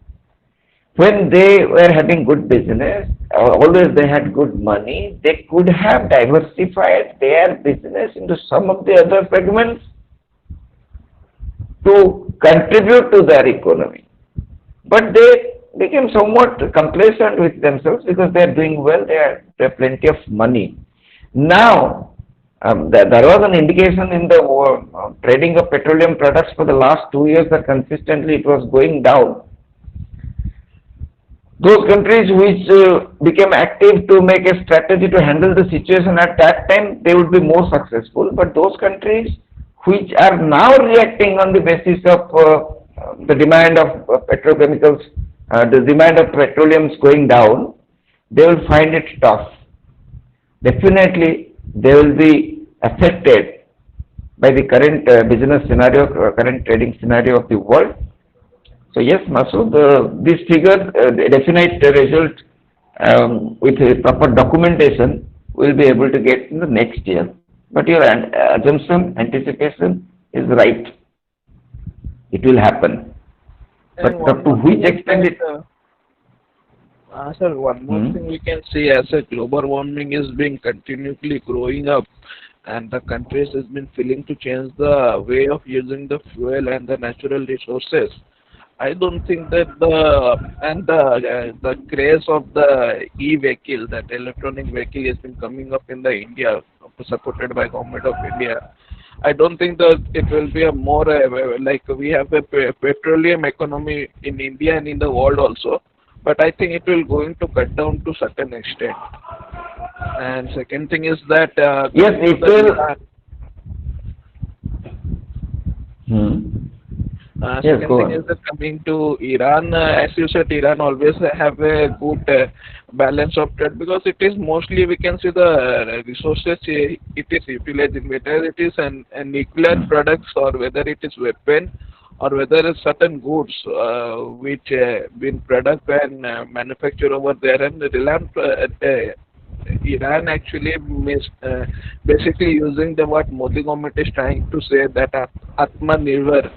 When they were having good business, always they had good money, they could have diversified their business into some of the other segments to contribute to their economy. But they became somewhat complacent with themselves because they are doing well, they have plenty of money. Now, there was an indication in the trading of petroleum products for the last 2 years that consistently it was going down. Those countries which became active to make a strategy to handle the situation at that time, they would be more successful. But those countries which are now reacting on the basis of the demand of petrochemicals, the demand of petroleum is going down, they will find it tough. Definitely, they will be affected by the current business scenario, current trading scenario of the world. So yes, Masood, this figure, the definite result with a proper documentation, will be able to get in the next year. But your assumption, anticipation is right. It will happen. But And one to more which thing is extent it... that, sir, one more thing we can see as a global warming is being continually growing up, and the countries has been feeling to change the way of using the fuel and the natural resources. I don't think that the craze of the e-vehicle, that electronic vehicle, has been coming up in the India, supported by government of India. I don't think that it will be a more like we have a petroleum economy in India and in the world also, but I think it will going to cut down to certain extent. And second thing is that Yes, coming to it the will. Yes, second go thing on. is that coming to Iran, as you said, Iran always have a good balance of trade because it is mostly, we can see the resources it is utilizing, whether it is an nuclear products or whether it is weapon or whether it's certain goods which been product and manufactured over there, and the Iran actually basically using the what Modi government is trying to say, that Atmanirbhar.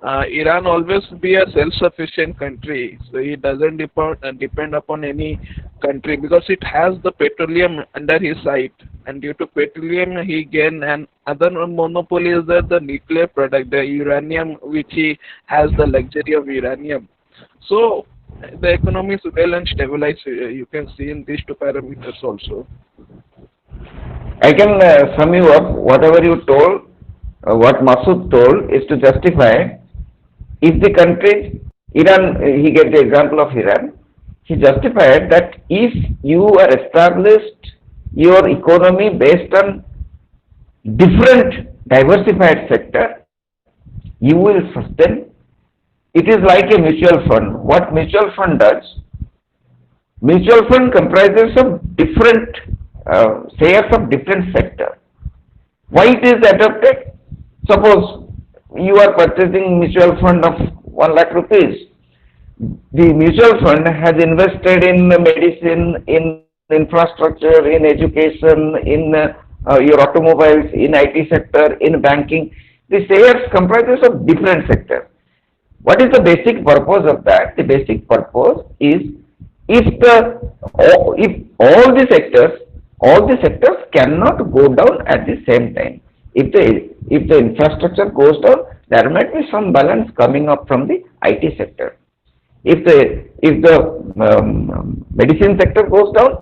Iran always be a self-sufficient country, so it doesn't depend upon any country because it has the petroleum under his side, and due to petroleum he gain. And other monopoly is that the nuclear product, the uranium, which he has the luxury of uranium. So the economy is well and stabilized. You can see in these two parameters also. I can sum you up. Whatever you told, what Masood told is to justify if the country, Iran, he gave the example of Iran, he justified that if you are established your economy based on different diversified sector, you will sustain. It is like a mutual fund. What mutual fund does? Mutual fund comprises of different shares of different sector. Why it is adopted? Suppose you are purchasing mutual fund of 1 lakh rupees. The mutual fund has invested in medicine, in infrastructure, in education, in your automobiles, in IT sector, in banking. The shares comprises of different sectors. What is the basic purpose of that? The basic purpose is if all the sectors cannot go down at the same time. If the infrastructure goes down, there might be some balance coming up from the IT sector. If the medicine sector goes down,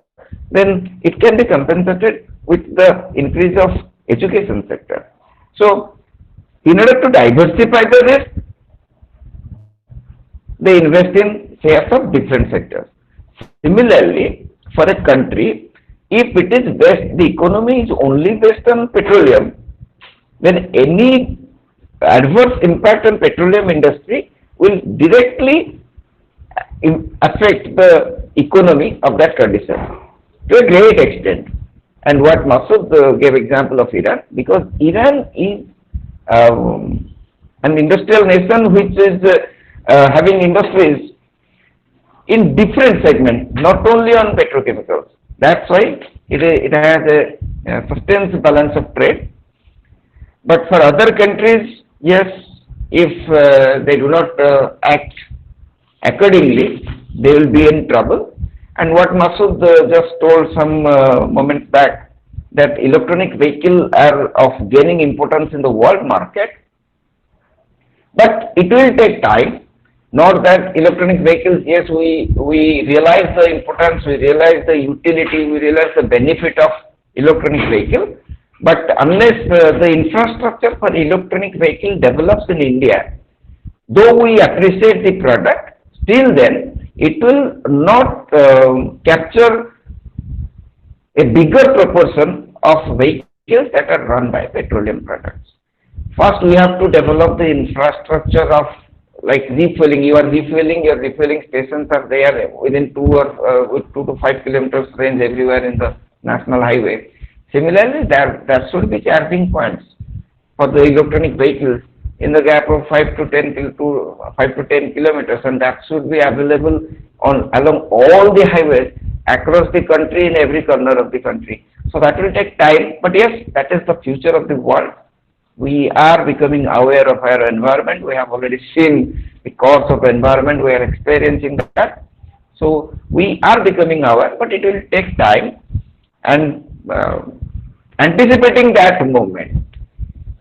then it can be compensated with the increase of education sector. So, in order to diversify the risk, they invest in shares of different sectors. Similarly, for a country, if it is based, the economy is only based on petroleum, then any adverse impact on petroleum industry will directly affect the economy of that condition to a great extent. And what Masood gave example of Iran, because Iran is an industrial nation which is having industries in different segments, not only on petrochemicals. That's why it has a sustained balance of trade. But for other countries, yes, if they do not act accordingly, they will be in trouble. And what Masood just told some moments back, that electronic vehicles are of gaining importance in the world market, but it will take time. Not that electronic vehicles, yes, we realize the importance, we realize the utility, we realize the benefit of electronic vehicle, but unless the infrastructure for electronic vehicle develops in India, though we appreciate the product, still then it will not capture a bigger proportion of vehicles that are run by petroleum products. First, we have to develop the infrastructure of like refueling. Your refueling stations are there within 2 to 5 kilometers range everywhere in the national highway. Similarly, there should be charging points for the electronic vehicles in the gap of 5 to 10 kilometers, and that should be available along all the highways across the country, in every corner of the country. So that will take time, but yes, that is the future of the world. We are becoming aware of our environment. We have already seen the course of environment. We are experiencing that. So we are becoming aware, but it will take time. And anticipating that moment,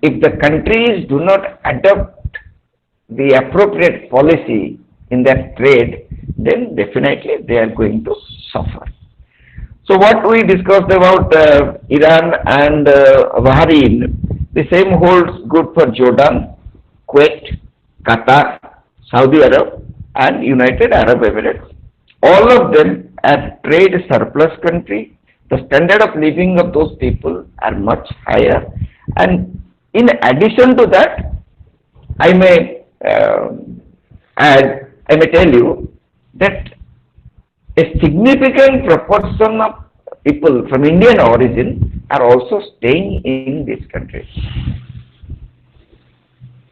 if the countries do not adopt the appropriate policy in that trade, then definitely they are going to suffer. So what we discussed about Iran and Bahrain, the same holds good for Jordan, Kuwait, Qatar, Saudi Arab and United Arab Emirates. All of them are trade surplus country. The standard of living of those people are much higher. And in addition to that, I may tell you that a significant proportion of people from Indian origin are also staying in this country.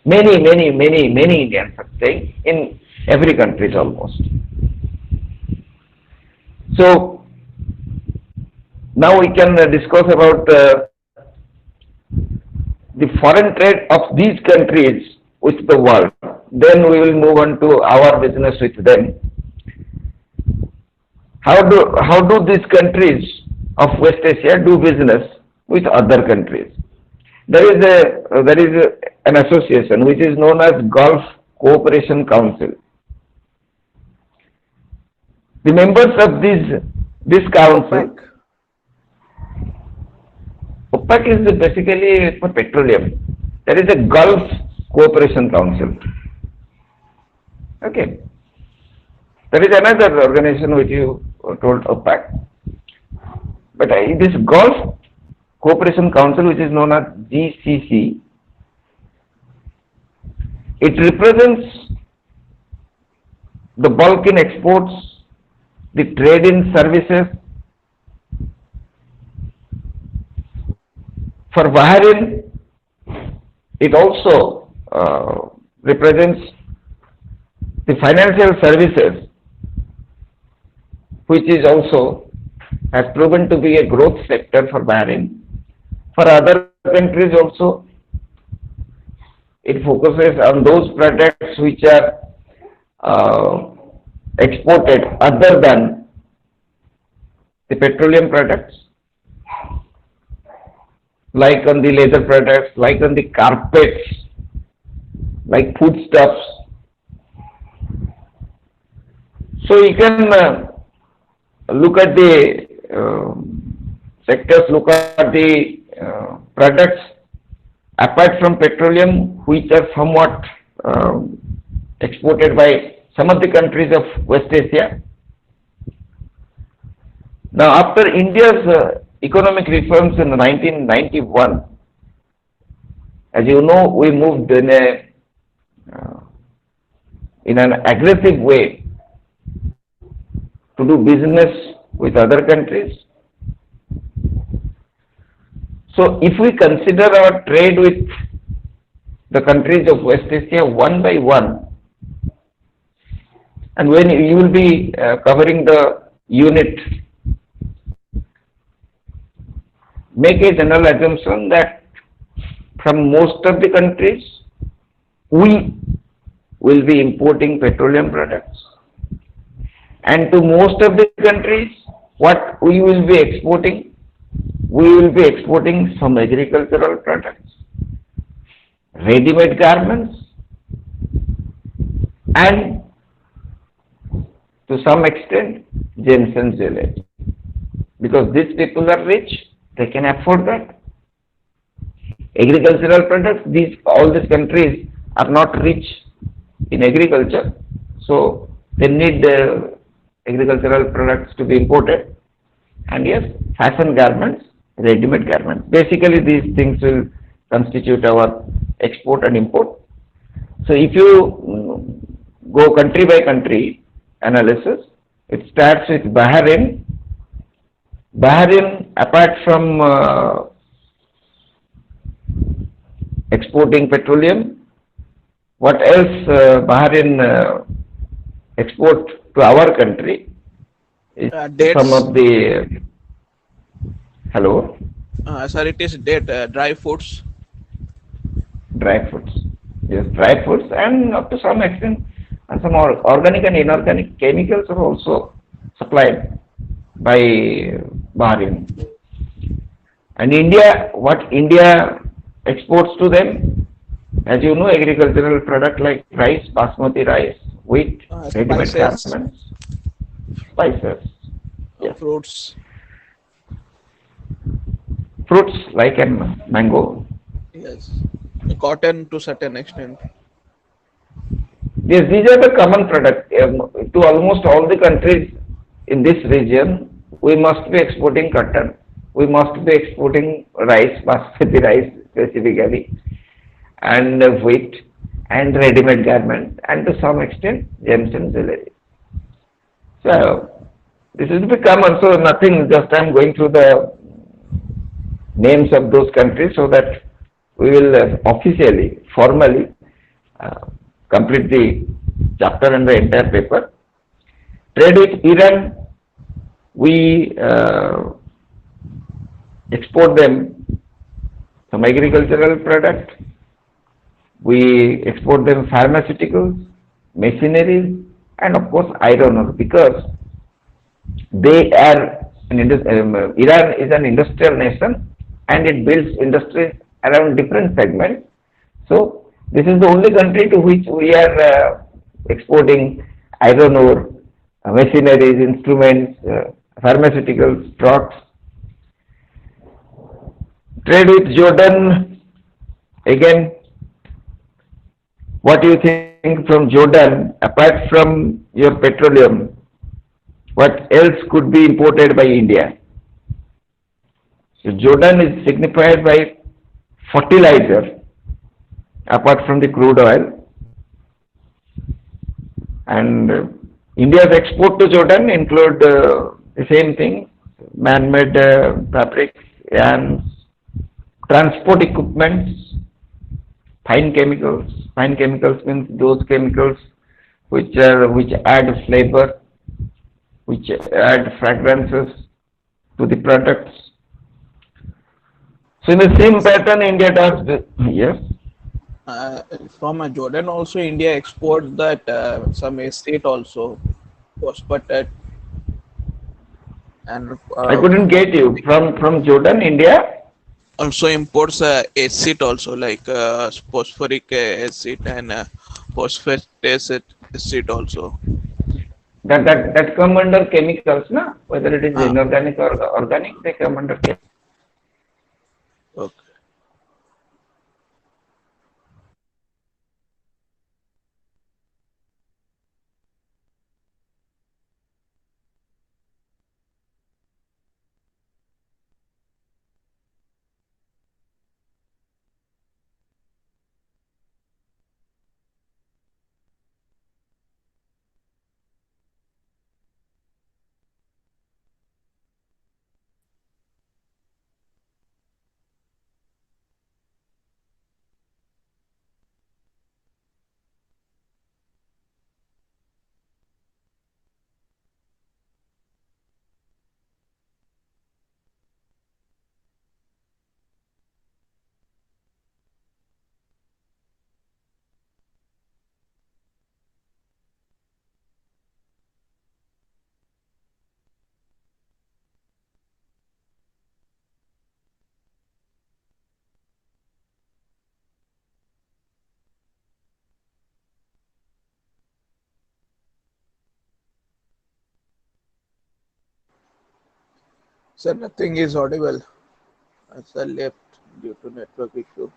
Many Indians are staying in every country almost. So now we can discuss about the foreign trade of these countries with the world. Then we will move on to our business with them. How do these countries of West Asia do business with other countries? There is an association which is known as Gulf Cooperation Council. The members of this council, OPEC is basically for petroleum. There is a Gulf Cooperation Council. Okay. There is another organization which you told OPEC. But this Gulf Cooperation Council, which is known as GCC, it represents the bulk in exports, the trade in services. For Bahrain, it also represents the financial services, which is also has proven to be a growth sector for Bahrain. For other countries also, it focuses on those products which are exported other than the petroleum products, like on the leather products, like on the carpets, like foodstuffs. So you can look at the sectors, look at the products apart from petroleum, which are somewhat exported by some of the countries of West Asia. Now, after India's economic reforms in 1991, as you know, we moved uh, in an aggressive way to do business with other countries. So, if we consider our trade with the countries of West Asia one by one, and when you will be covering the unit, make a general assumption that from most of the countries, we will be importing petroleum products. And to most of the countries, what we will be exporting? We will be exporting some agricultural products, ready-made garments, and to some extent, gems and jewelry. Because these people are rich, they can afford that. Agricultural products, all these countries are not rich in agriculture, so they need agricultural products to be imported. And yes, fashion garments, ready-made garments. Basically, these things will constitute our export and import. So if you go country by country analysis, it starts with Bahrain. Bahrain, apart from exporting petroleum, what else Bahrain export to our country is some Dates. of the, hello, Sorry, it is date, dry foods. dry foods. Yes, dry foods, and up to some extent, some organic and inorganic chemicals are also supplied by Bahrain. And India, what India exports to them, as you know, agricultural product like rice, basmati rice, wheat, ready-made Spices, garments, spices, yes, fruits. fruits like mango. Yes, cotton to certain extent. Yes, these are the common products. To almost all the countries in this region, we must be exporting cotton. We must be exporting rice, basmati rice specifically, and wheat, and ready-made garment, and to some extent, gems and jewelry. So, this will be common, so nothing, just I am going through the names of those countries so that we will officially, formally uh, complete the chapter and the entire paper. Trade with Iran, we export them some agricultural product, we export them pharmaceuticals, machineries, and of course iron ore, because they are Iran is an industrial nation and it builds industries around different segments. So this is the only country to which we are exporting iron ore, machineries, instruments, pharmaceuticals, drugs. Trade with Jordan, again, what do you think from Jordan, apart from your petroleum, what else could be imported by India? So Jordan is signified by fertilizer, apart from the crude oil. And India's export to Jordan include the same thing, man-made fabrics, yarns, transport equipments, fine chemicals. Fine chemicals means those chemicals which add flavor, which add fragrances to the products. So in the same pattern, India does this. Yes. Uh, from Jordan also, India exports that some estate also phosphate and I couldn't get you. From Jordan, India, also imports acid also like phosphoric acid and phosphate acid also. that come under chemicals, na? Whether it is Ah, inorganic or organic, they come under chemicals. okay. Sir, nothing is audible. Sir left due to network issue.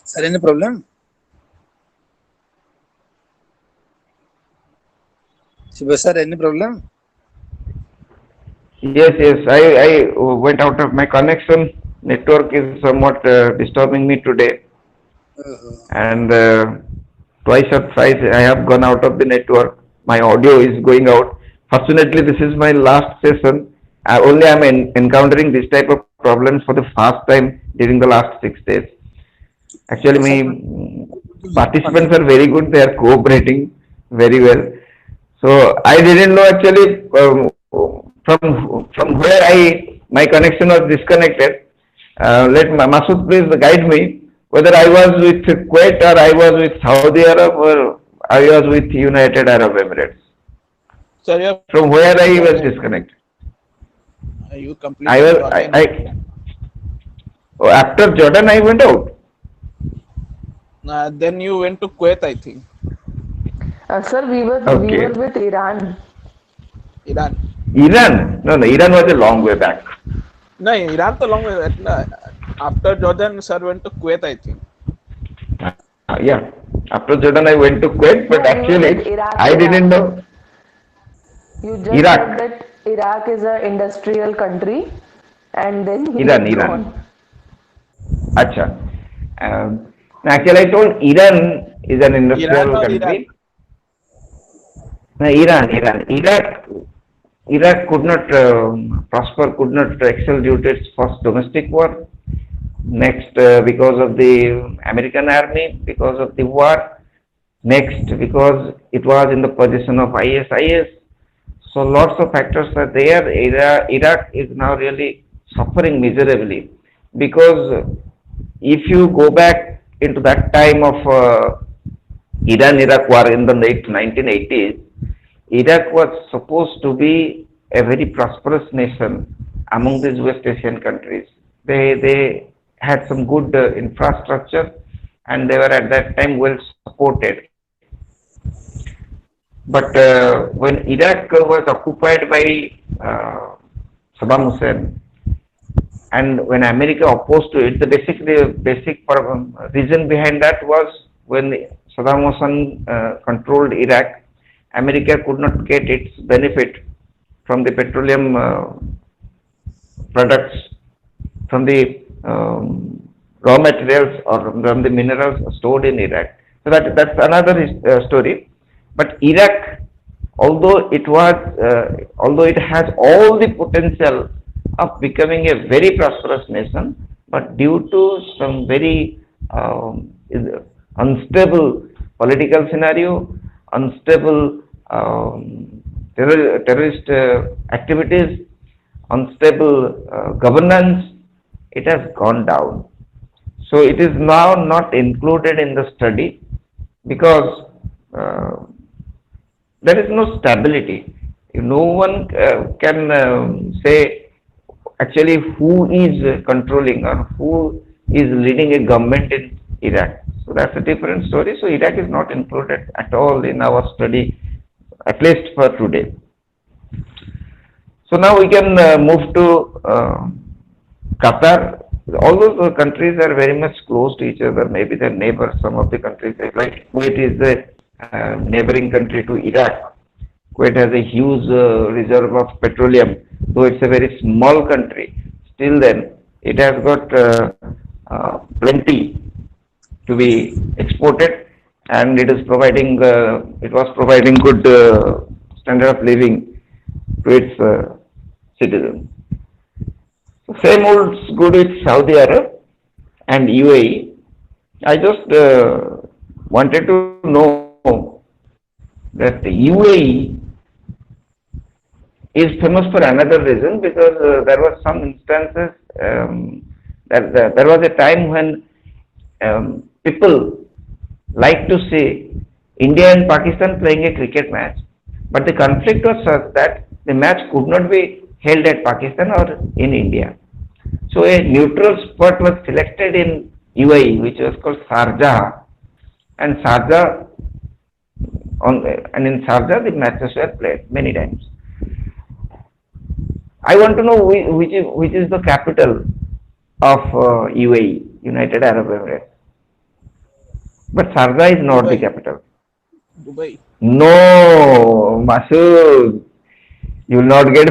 Sir, any problem? Shiva sir, any problem? Yes, yes. I went out of my connection. Network is somewhat disturbing me today, and twice or thrice I have gone out of the network. My audio is going out. Fortunately, this is my last session. Only I am encountering this type of problems for the first time during the last 6 days. Actually, Sir, my participants continue. are very good. They are cooperating very well. So I didn't know actually from where I my connection was disconnected. Let Masood please guide me whether I was with Kuwait or I was with Saudi Arab or I was with United Arab Emirates. Sir, you have From where I was Jordan. disconnected. You I completed was Jordan. after Jordan I went out. Then you went to Kuwait, I think. Sir, we were Okay. with Iran. Iran. Iran? No, no. Iran was a long way back. No, Iran तो long way. After Jordan, sir went to Kuwait, I think. Yeah. After Jordan I went to Kuwait, No, but we were with actually Iraq. I didn't know You just said Iraq. that Iraq is an industrial country, and then you Iran, went Iran. on. Acha. Actually, I told Iran is an Iran industrial or Iraq? country. No, Iran. Iraq could not prosper, could not excel due to its first domestic war. Next, because of the American army, because of the war. Next, because it was in the possession of ISIS. So lots of factors are there. Iraq is now really suffering miserably because if you go back into that time of Iran-Iraq war in the late 1980s, Iraq was supposed to be a very prosperous nation among these West Asian countries. They had some good infrastructure and they were at that time well supported. But when Iraq was occupied by Saddam Hussein, and when America opposed to it, the basic reason behind that was when Saddam Hussein controlled Iraq, America could not get its benefit from the petroleum products, from the raw materials or from the minerals stored in Iraq. So that's another story. But Iraq, although it has all the potential of becoming a very prosperous nation, but due to some very unstable political scenario, unstable terrorist activities, unstable governance, it has gone down. So it is now not included in the study because there is no stability. No one can say actually who is controlling or who is leading a government in Iraq. So that's a different story. So Iraq is not included at all in our study, at least for today. So now we can move to Qatar. All those countries are very much close to each other. Maybe they're neighbors. Some of the countries, like Kuwait is a neighboring country to Iraq. Kuwait has a huge reserve of petroleum, though it's a very small country. Still, then it has got plenty to be exported, and it is providing. It was providing good standard of living to its citizens. Same holds good with Saudi Arab and UAE. I just wanted to know that the UAE is famous for another reason because there were some instances that there was a time when people like to see India and Pakistan playing a cricket match, but the conflict was such that the match could not be held at Pakistan or in India. So a neutral spot was selected in UAE, which was called Sharjah, and in Sharjah the matches were played many times. I want to know which is the capital of UAE, United Arab Emirates. But Sharjah is not the capital. Dubai. No, Masood, you will not get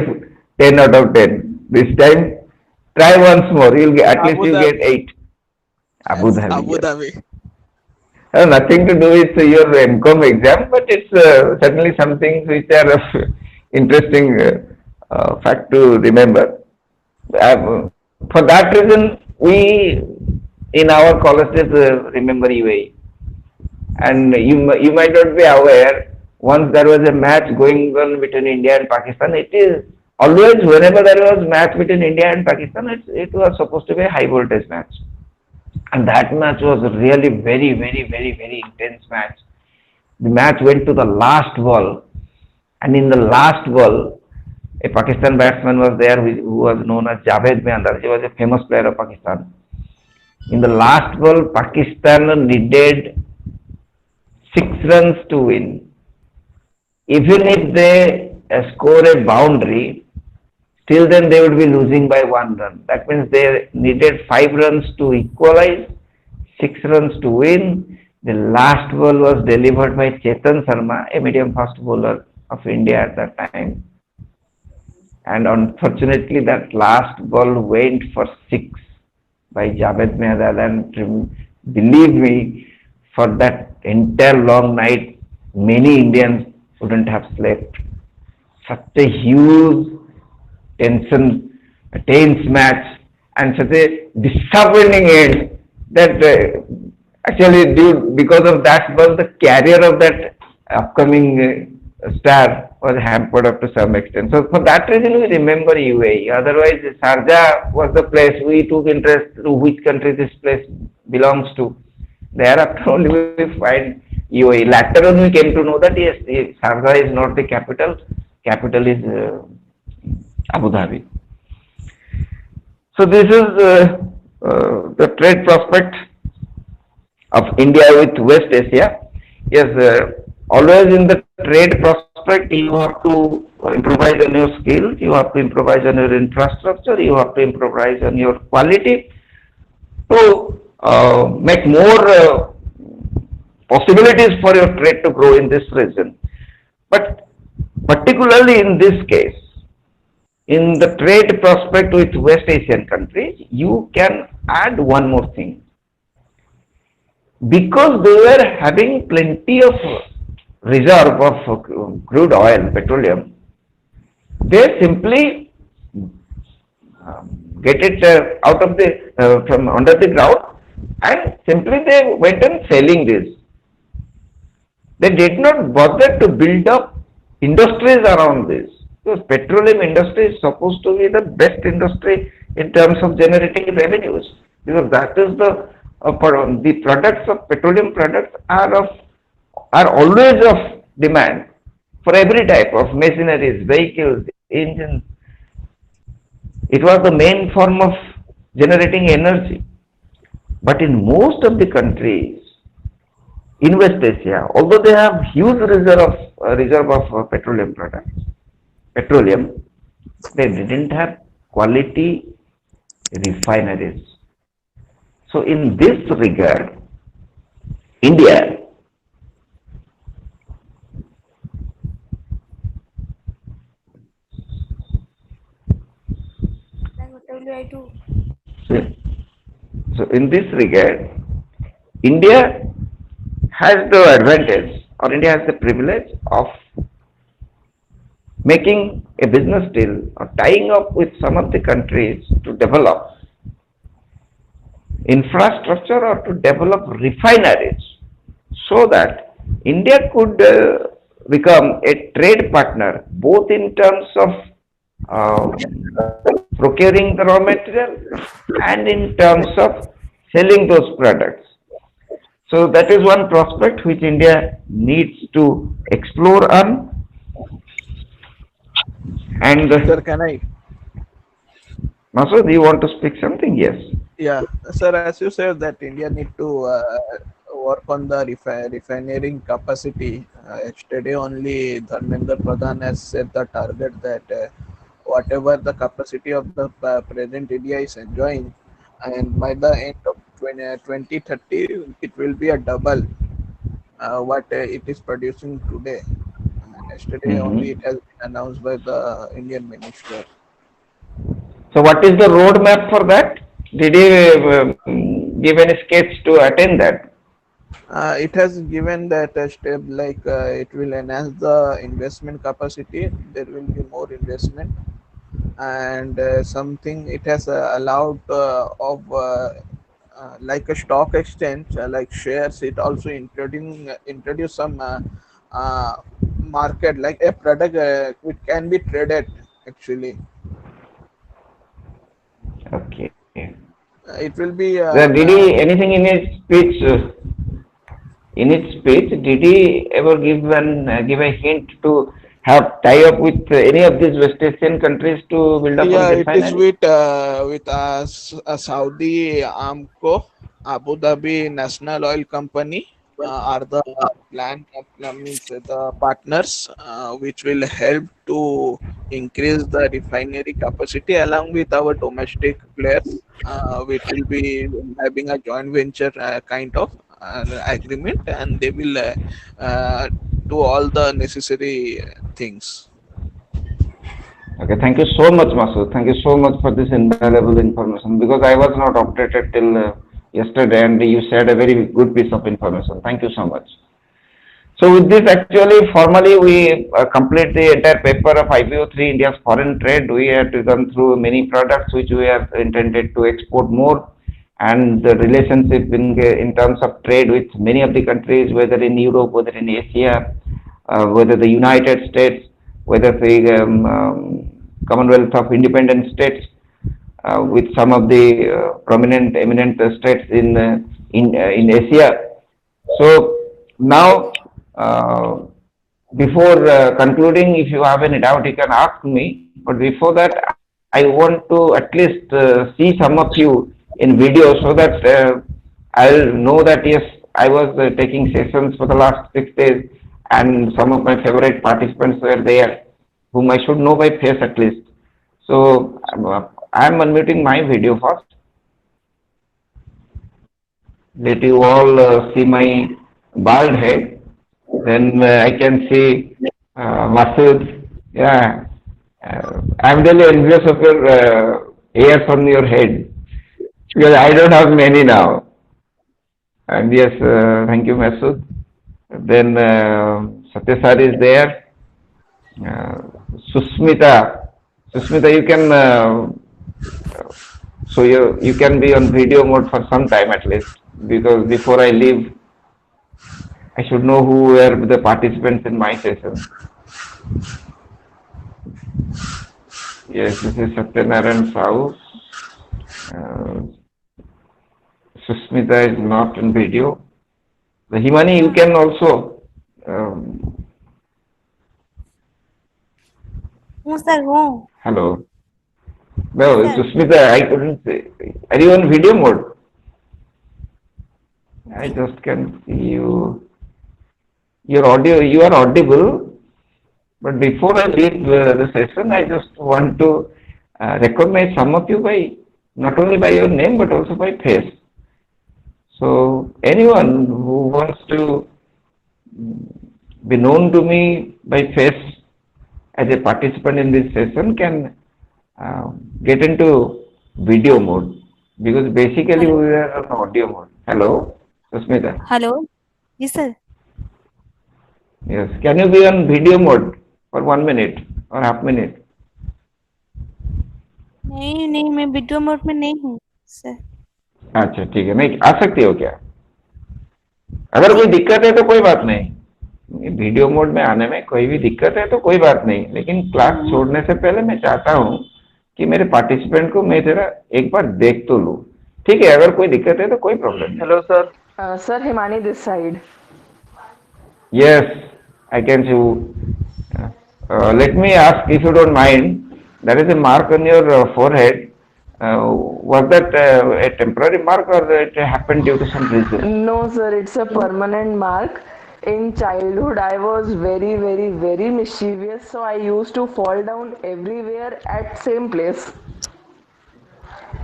10 out of 10. This time, try once more. You'll get, at least you get 8. Abu Dhabi. Abu yes. Dhabi. Has nothing to do with your MCOM exam, but it's certainly something which are of interesting fact to remember. For that reason, we in our colleges remember UAE. And you might not be aware, once there was a match going on between India and Pakistan, it is always whenever there was match between India and Pakistan, it was supposed to be a high voltage match. And that match was really very, very, very, very intense match. The match went to the last ball, and in the last ball, a Pakistan batsman was there who was known as Javed Miandar. He was a famous player of Pakistan. In the last ball, Pakistan needed 6 runs to win. Even if they score a boundary, still then they would be losing by 1 run. That means they needed 5 runs to equalize, 6 runs to win. The last ball was delivered by Chetan Sharma, a medium fast bowler of India at that time. And unfortunately, that last ball went for 6 by Javed Miandar. And believe me, for that entire long night, many Indians wouldn't have slept. Such a huge tense match and such a disappointing end that actually because of that ball, the career of that upcoming star was hampered up to some extent. So for that reason we remember UAE. Otherwise Sharjah was the place we took interest to which country this place belongs to. Thereafter only we find UAE. Later on we came to know that yes, Sharjah is not the capital. Capital is Abu Dhabi. So this is the trade prospect of India with West Asia. Yes, always in the trade prospect you have to improvise on your skills, you have to improvise on your infrastructure, you have to improvise on your quality to make more possibilities for your trade to grow in this region. But particularly in this case, in the trade prospect with West Asian countries, you can add one more thing. Because they were having plenty of reserve of crude oil, petroleum, they simply get it out of the from under the ground. and simply they went on selling this. They did not bother to build up industries around this. Because petroleum industry is supposed to be the best industry in terms of generating revenues. Because that is the products of petroleum products are always of demand for every type of machineries, vehicles, engines. It was the main form of generating energy. But in most of the countries in West Asia, although they have huge reserve of petroleum, they didn't have quality refineries. So in this regard, India so, so in this regard, India has the advantage or India has the privilege of making a business deal or tying up with some of the countries to develop infrastructure or to develop refineries so that India could become a trade partner both in terms of uh, procuring the raw material and in terms of selling those products. So that is one prospect which India needs to explore on. And Sir, can I? Masood, you want to speak something? Yes. Yeah, sir, as you said that India need to work on the refining capacity. Yesterday only Dharmendra Pradhan has set the target that whatever the capacity of the present India is enjoying, and by the end of 2030, it will be a double what it is producing today. And yesterday only it Mhm. has been announced by the Indian minister. So what is the roadmap for that? Did you give any sketch to attain that? It has given that a step like it will enhance the investment capacity. There will be more investment, and something it has allowed of like a stock exchange like shares. It also introduce some market like a product which can be traded actually. Okay. It will be Did he anything in his speech? In his speech, did he ever give a hint to have tie up with any of these West Asian countries to build up on yeah, it is refinery? with Saudi Aramco, Abu Dhabi National Oil Company are the plan means the partners which will help to increase the refinery capacity along with our domestic players, which will be having a joint venture kind of agreement, and they will do all the necessary things. Okay, thank you so much, Masood. Thank you so much for this invaluable information because I was not updated till yesterday and you shared a very good piece of information. Thank you so much. So with this, actually, formally, we complete the entire paper of IPO3 India's foreign trade. We have to gone through many products which we have intended to export more, and the relationship in terms of trade with many of the countries, whether in Europe, whether in Asia, whether the United States, whether the Commonwealth of Independent States, with some of the prominent, eminent states in Asia. So now, before concluding, if you have any doubt, you can ask me. But before that, I want to at least see some of you in video so that I'll know that yes, I was taking sessions for the last 6 days, and some of my favorite participants were there, whom I should know by face at least. So I'm unmuting my video first. Let you all see my bald head. Then I can see Masood. Yeah, I'm really envious of your hairs on your head because I don't have many now. And yes, thank you, Masood. Then Satyasar is there. Uh, Susmita, Susmita, you can So you can be on video mode for some time at least, because before I leave, I should know who were the participants in my session. Yes, this is Satyanarayan Sahu. Susmita is not in video. The Himani, you can also. sir, who? Hello. No, Yes, sir. Susmita, I couldn't say. Are you on video mode? I just can see you. Your audio, you are audible. But before I leave the session, I just want to recognize some of you by not only by your name but also by face. So anyone who wants to be known to me by face as a participant in this session can get into video mode, because basically Hello. we are on audio mode. Hello, Susmita. Hello. Yes, sir. Yes, can you be on video mode for 1 minute or half minute? नहीं मैं video mode में नहीं हूँ sir. अच्छा ठीक है, नहीं आ सकती हो क्या? अगर कोई दिक्कत है तो कोई बात नहीं, वीडियो मोड में आने में कोई भी दिक्कत है तो कोई बात नहीं, लेकिन क्लास छोड़ने से पहले मैं चाहता हूँ कि मेरे पार्टिसिपेंट को मैं जरा एक बार देख तो लूँ. ठीक है, अगर कोई दिक्कत है तो कोई प्रॉब्लम नहीं. Hello, sir. Sir, Himani this side. Yes, I can see you. Let me ask, if you don't mind, there is a mark on your forehead. Was that a temporary mark or it happened due to some reason? No, sir, it's a permanent mark. In childhood, I was very, very, very mischievous, so I used to fall down everywhere at same place.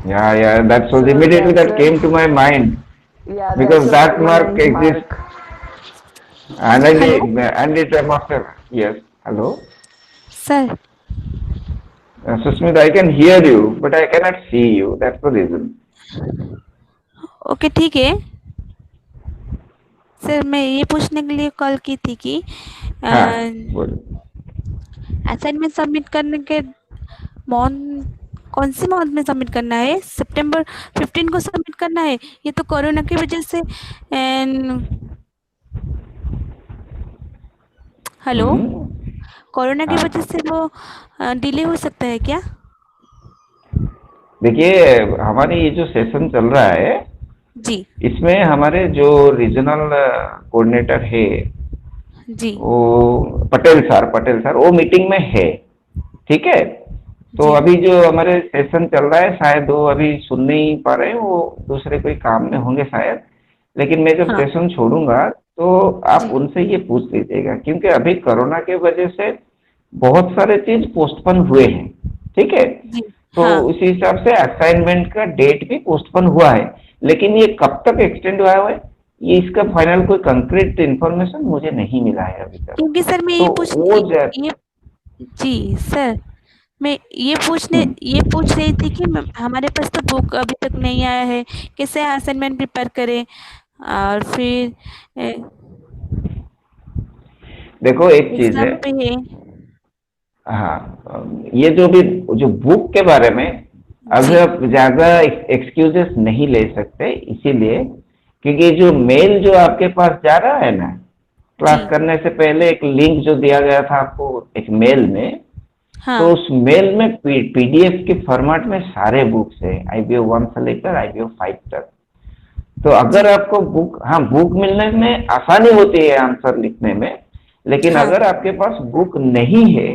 Yeah, that was So immediately that's that came to my mind, Yeah, because that's a that mark permanent exists, and it must have. Yes, hello, sir. Susmita, I can hear you, but I cannot see you. That's the reason. Okay ठीक है. Sir मैं ये पूछने के लिए call की थी कि हाँ, बोलो. असाइनमेंट सबमिट करने के कौन से मंथ में सबमिट करना है? सितंबर 15 को सबमिट करना है. ये तो कोरोना की वजह से हेलो, कोरोना की वजह से वो डिले हो सकता है क्या? देखिए, हमारे ये जो सेशन चल रहा है जी इसमें हमारे जो रीजनल कोऑर्डिनेटर है जी वो पटेल सर वो मीटिंग में है. ठीक है, तो जी. अभी जो हमारे सेशन चल रहा है शायद वो अभी सुन नहीं पा रहे हैं, वो दूसरे कोई काम में होंगे शायद. लेकिन मैं जब हाँ. सेशन छोड़ूंगा तो आप जी. उनसे ये पूछ लीजिएगा, क्योंकि अभी कोरोना के वजह से बहुत सारे चीज पोस्टपोन हुए हैं. ठीक है, जी तो हाँ. उसी हिसाब से असाइनमेंट का डेट भी पोस्टपोन हुआ है, लेकिन ये कब तक एक्सटेंड हुआ है ये इसका फाइनल कोई कंक्रीट इंफॉर्मेशन मुझे नहीं मिला है अभी तक. क्योंकि सर मैं तो वो ये जी सर मैं ये पूछ रही थी कि हमारे पास तो बुक अभी तक नहीं आया है, कैसे असाइनमेंट प्रिपेयर करें. और फिर देखो एक चीज है. एग्जाम पे है. हाँ, ये जो बुक के बारे में अभी आप ज्यादा एक्सक्यूजेस नहीं ले सकते, इसीलिए क्योंकि जो मेल जो आपके पास जा रहा है ना, क्लास करने से पहले एक लिंक जो दिया गया था आपको एक मेल में, हाँ. तो उस मेल में पीडीएफ के फॉर्मेट में सारे बुक्स है, IBO 1 से लेकर IBO 5 तक. तो अगर आपको बुक मिलने में आसानी होती है आंसर लिखने में, लेकिन हाँ. अगर आपके पास बुक नहीं है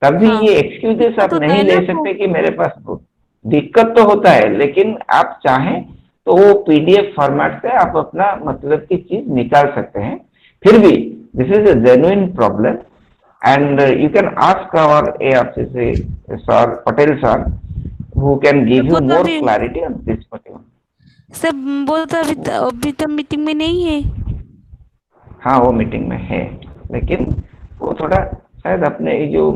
तब भी हाँ. ये एक्सक्यूजेस आप होता नहीं है ले ना सकते कि मेरे पास बुक. दिक्कत तो होता है, लेकिन आप चाहें तो वो पीडीएफ फॉर्मेट से आप अपना मतलब की चीज निकाल सकते हैं. फिर भी this is a genuine problem and you can ask our ARCC sir, Patel sir, who can give you more clarity on this particular. Sir वो तो अभी तो मीटिंग में नहीं है. हाँ, वो मीटिंग में है, लेकिन वो थोड़ा शायद अपने जो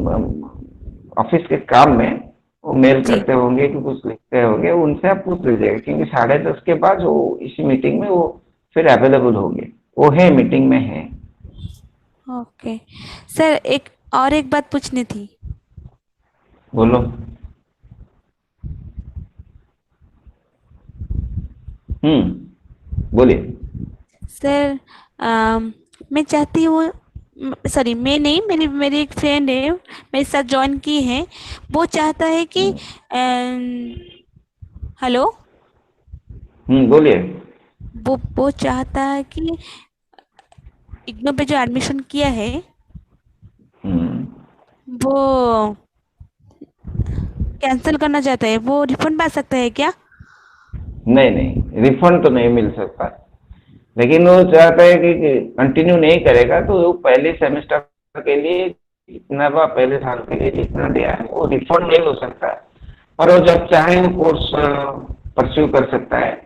ऑफिस के काम में वो मेल करते होंगे कि कुछ लिखते होंगे, उनसे आप पूछ लीजिएगा, क्योंकि 10:30 के बाद वो इसी मीटिंग में वो फिर अवेलेबल होंगे. वो है, मीटिंग में है. ओके सर, एक बात पूछनी थी. बोलो. बोलिए। सर मैं चाहती हूँ, सॉरी मैं नहीं, मेरी एक फ्रेंड है मेरे साथ ज्वाइन की है, वो चाहता है कि हेलो, बोलिए। वो चाहता है कि इग्नू पे जो एडमिशन किया है वो कैंसिल करना चाहता है, वो रिफंड पा सकता है क्या? नहीं नहीं, रिफंड तो नहीं मिल सकता, लेकिन वो चाहता है कि कंटिन्यू नहीं करेगा तो वो पहले सेमेस्टर के लिए जितना पहले साल के लिए जितना दिया है वो रिफंड नहीं हो सकता है, और वो जब चाहे वो कोर्स परस्यू कर सकता है।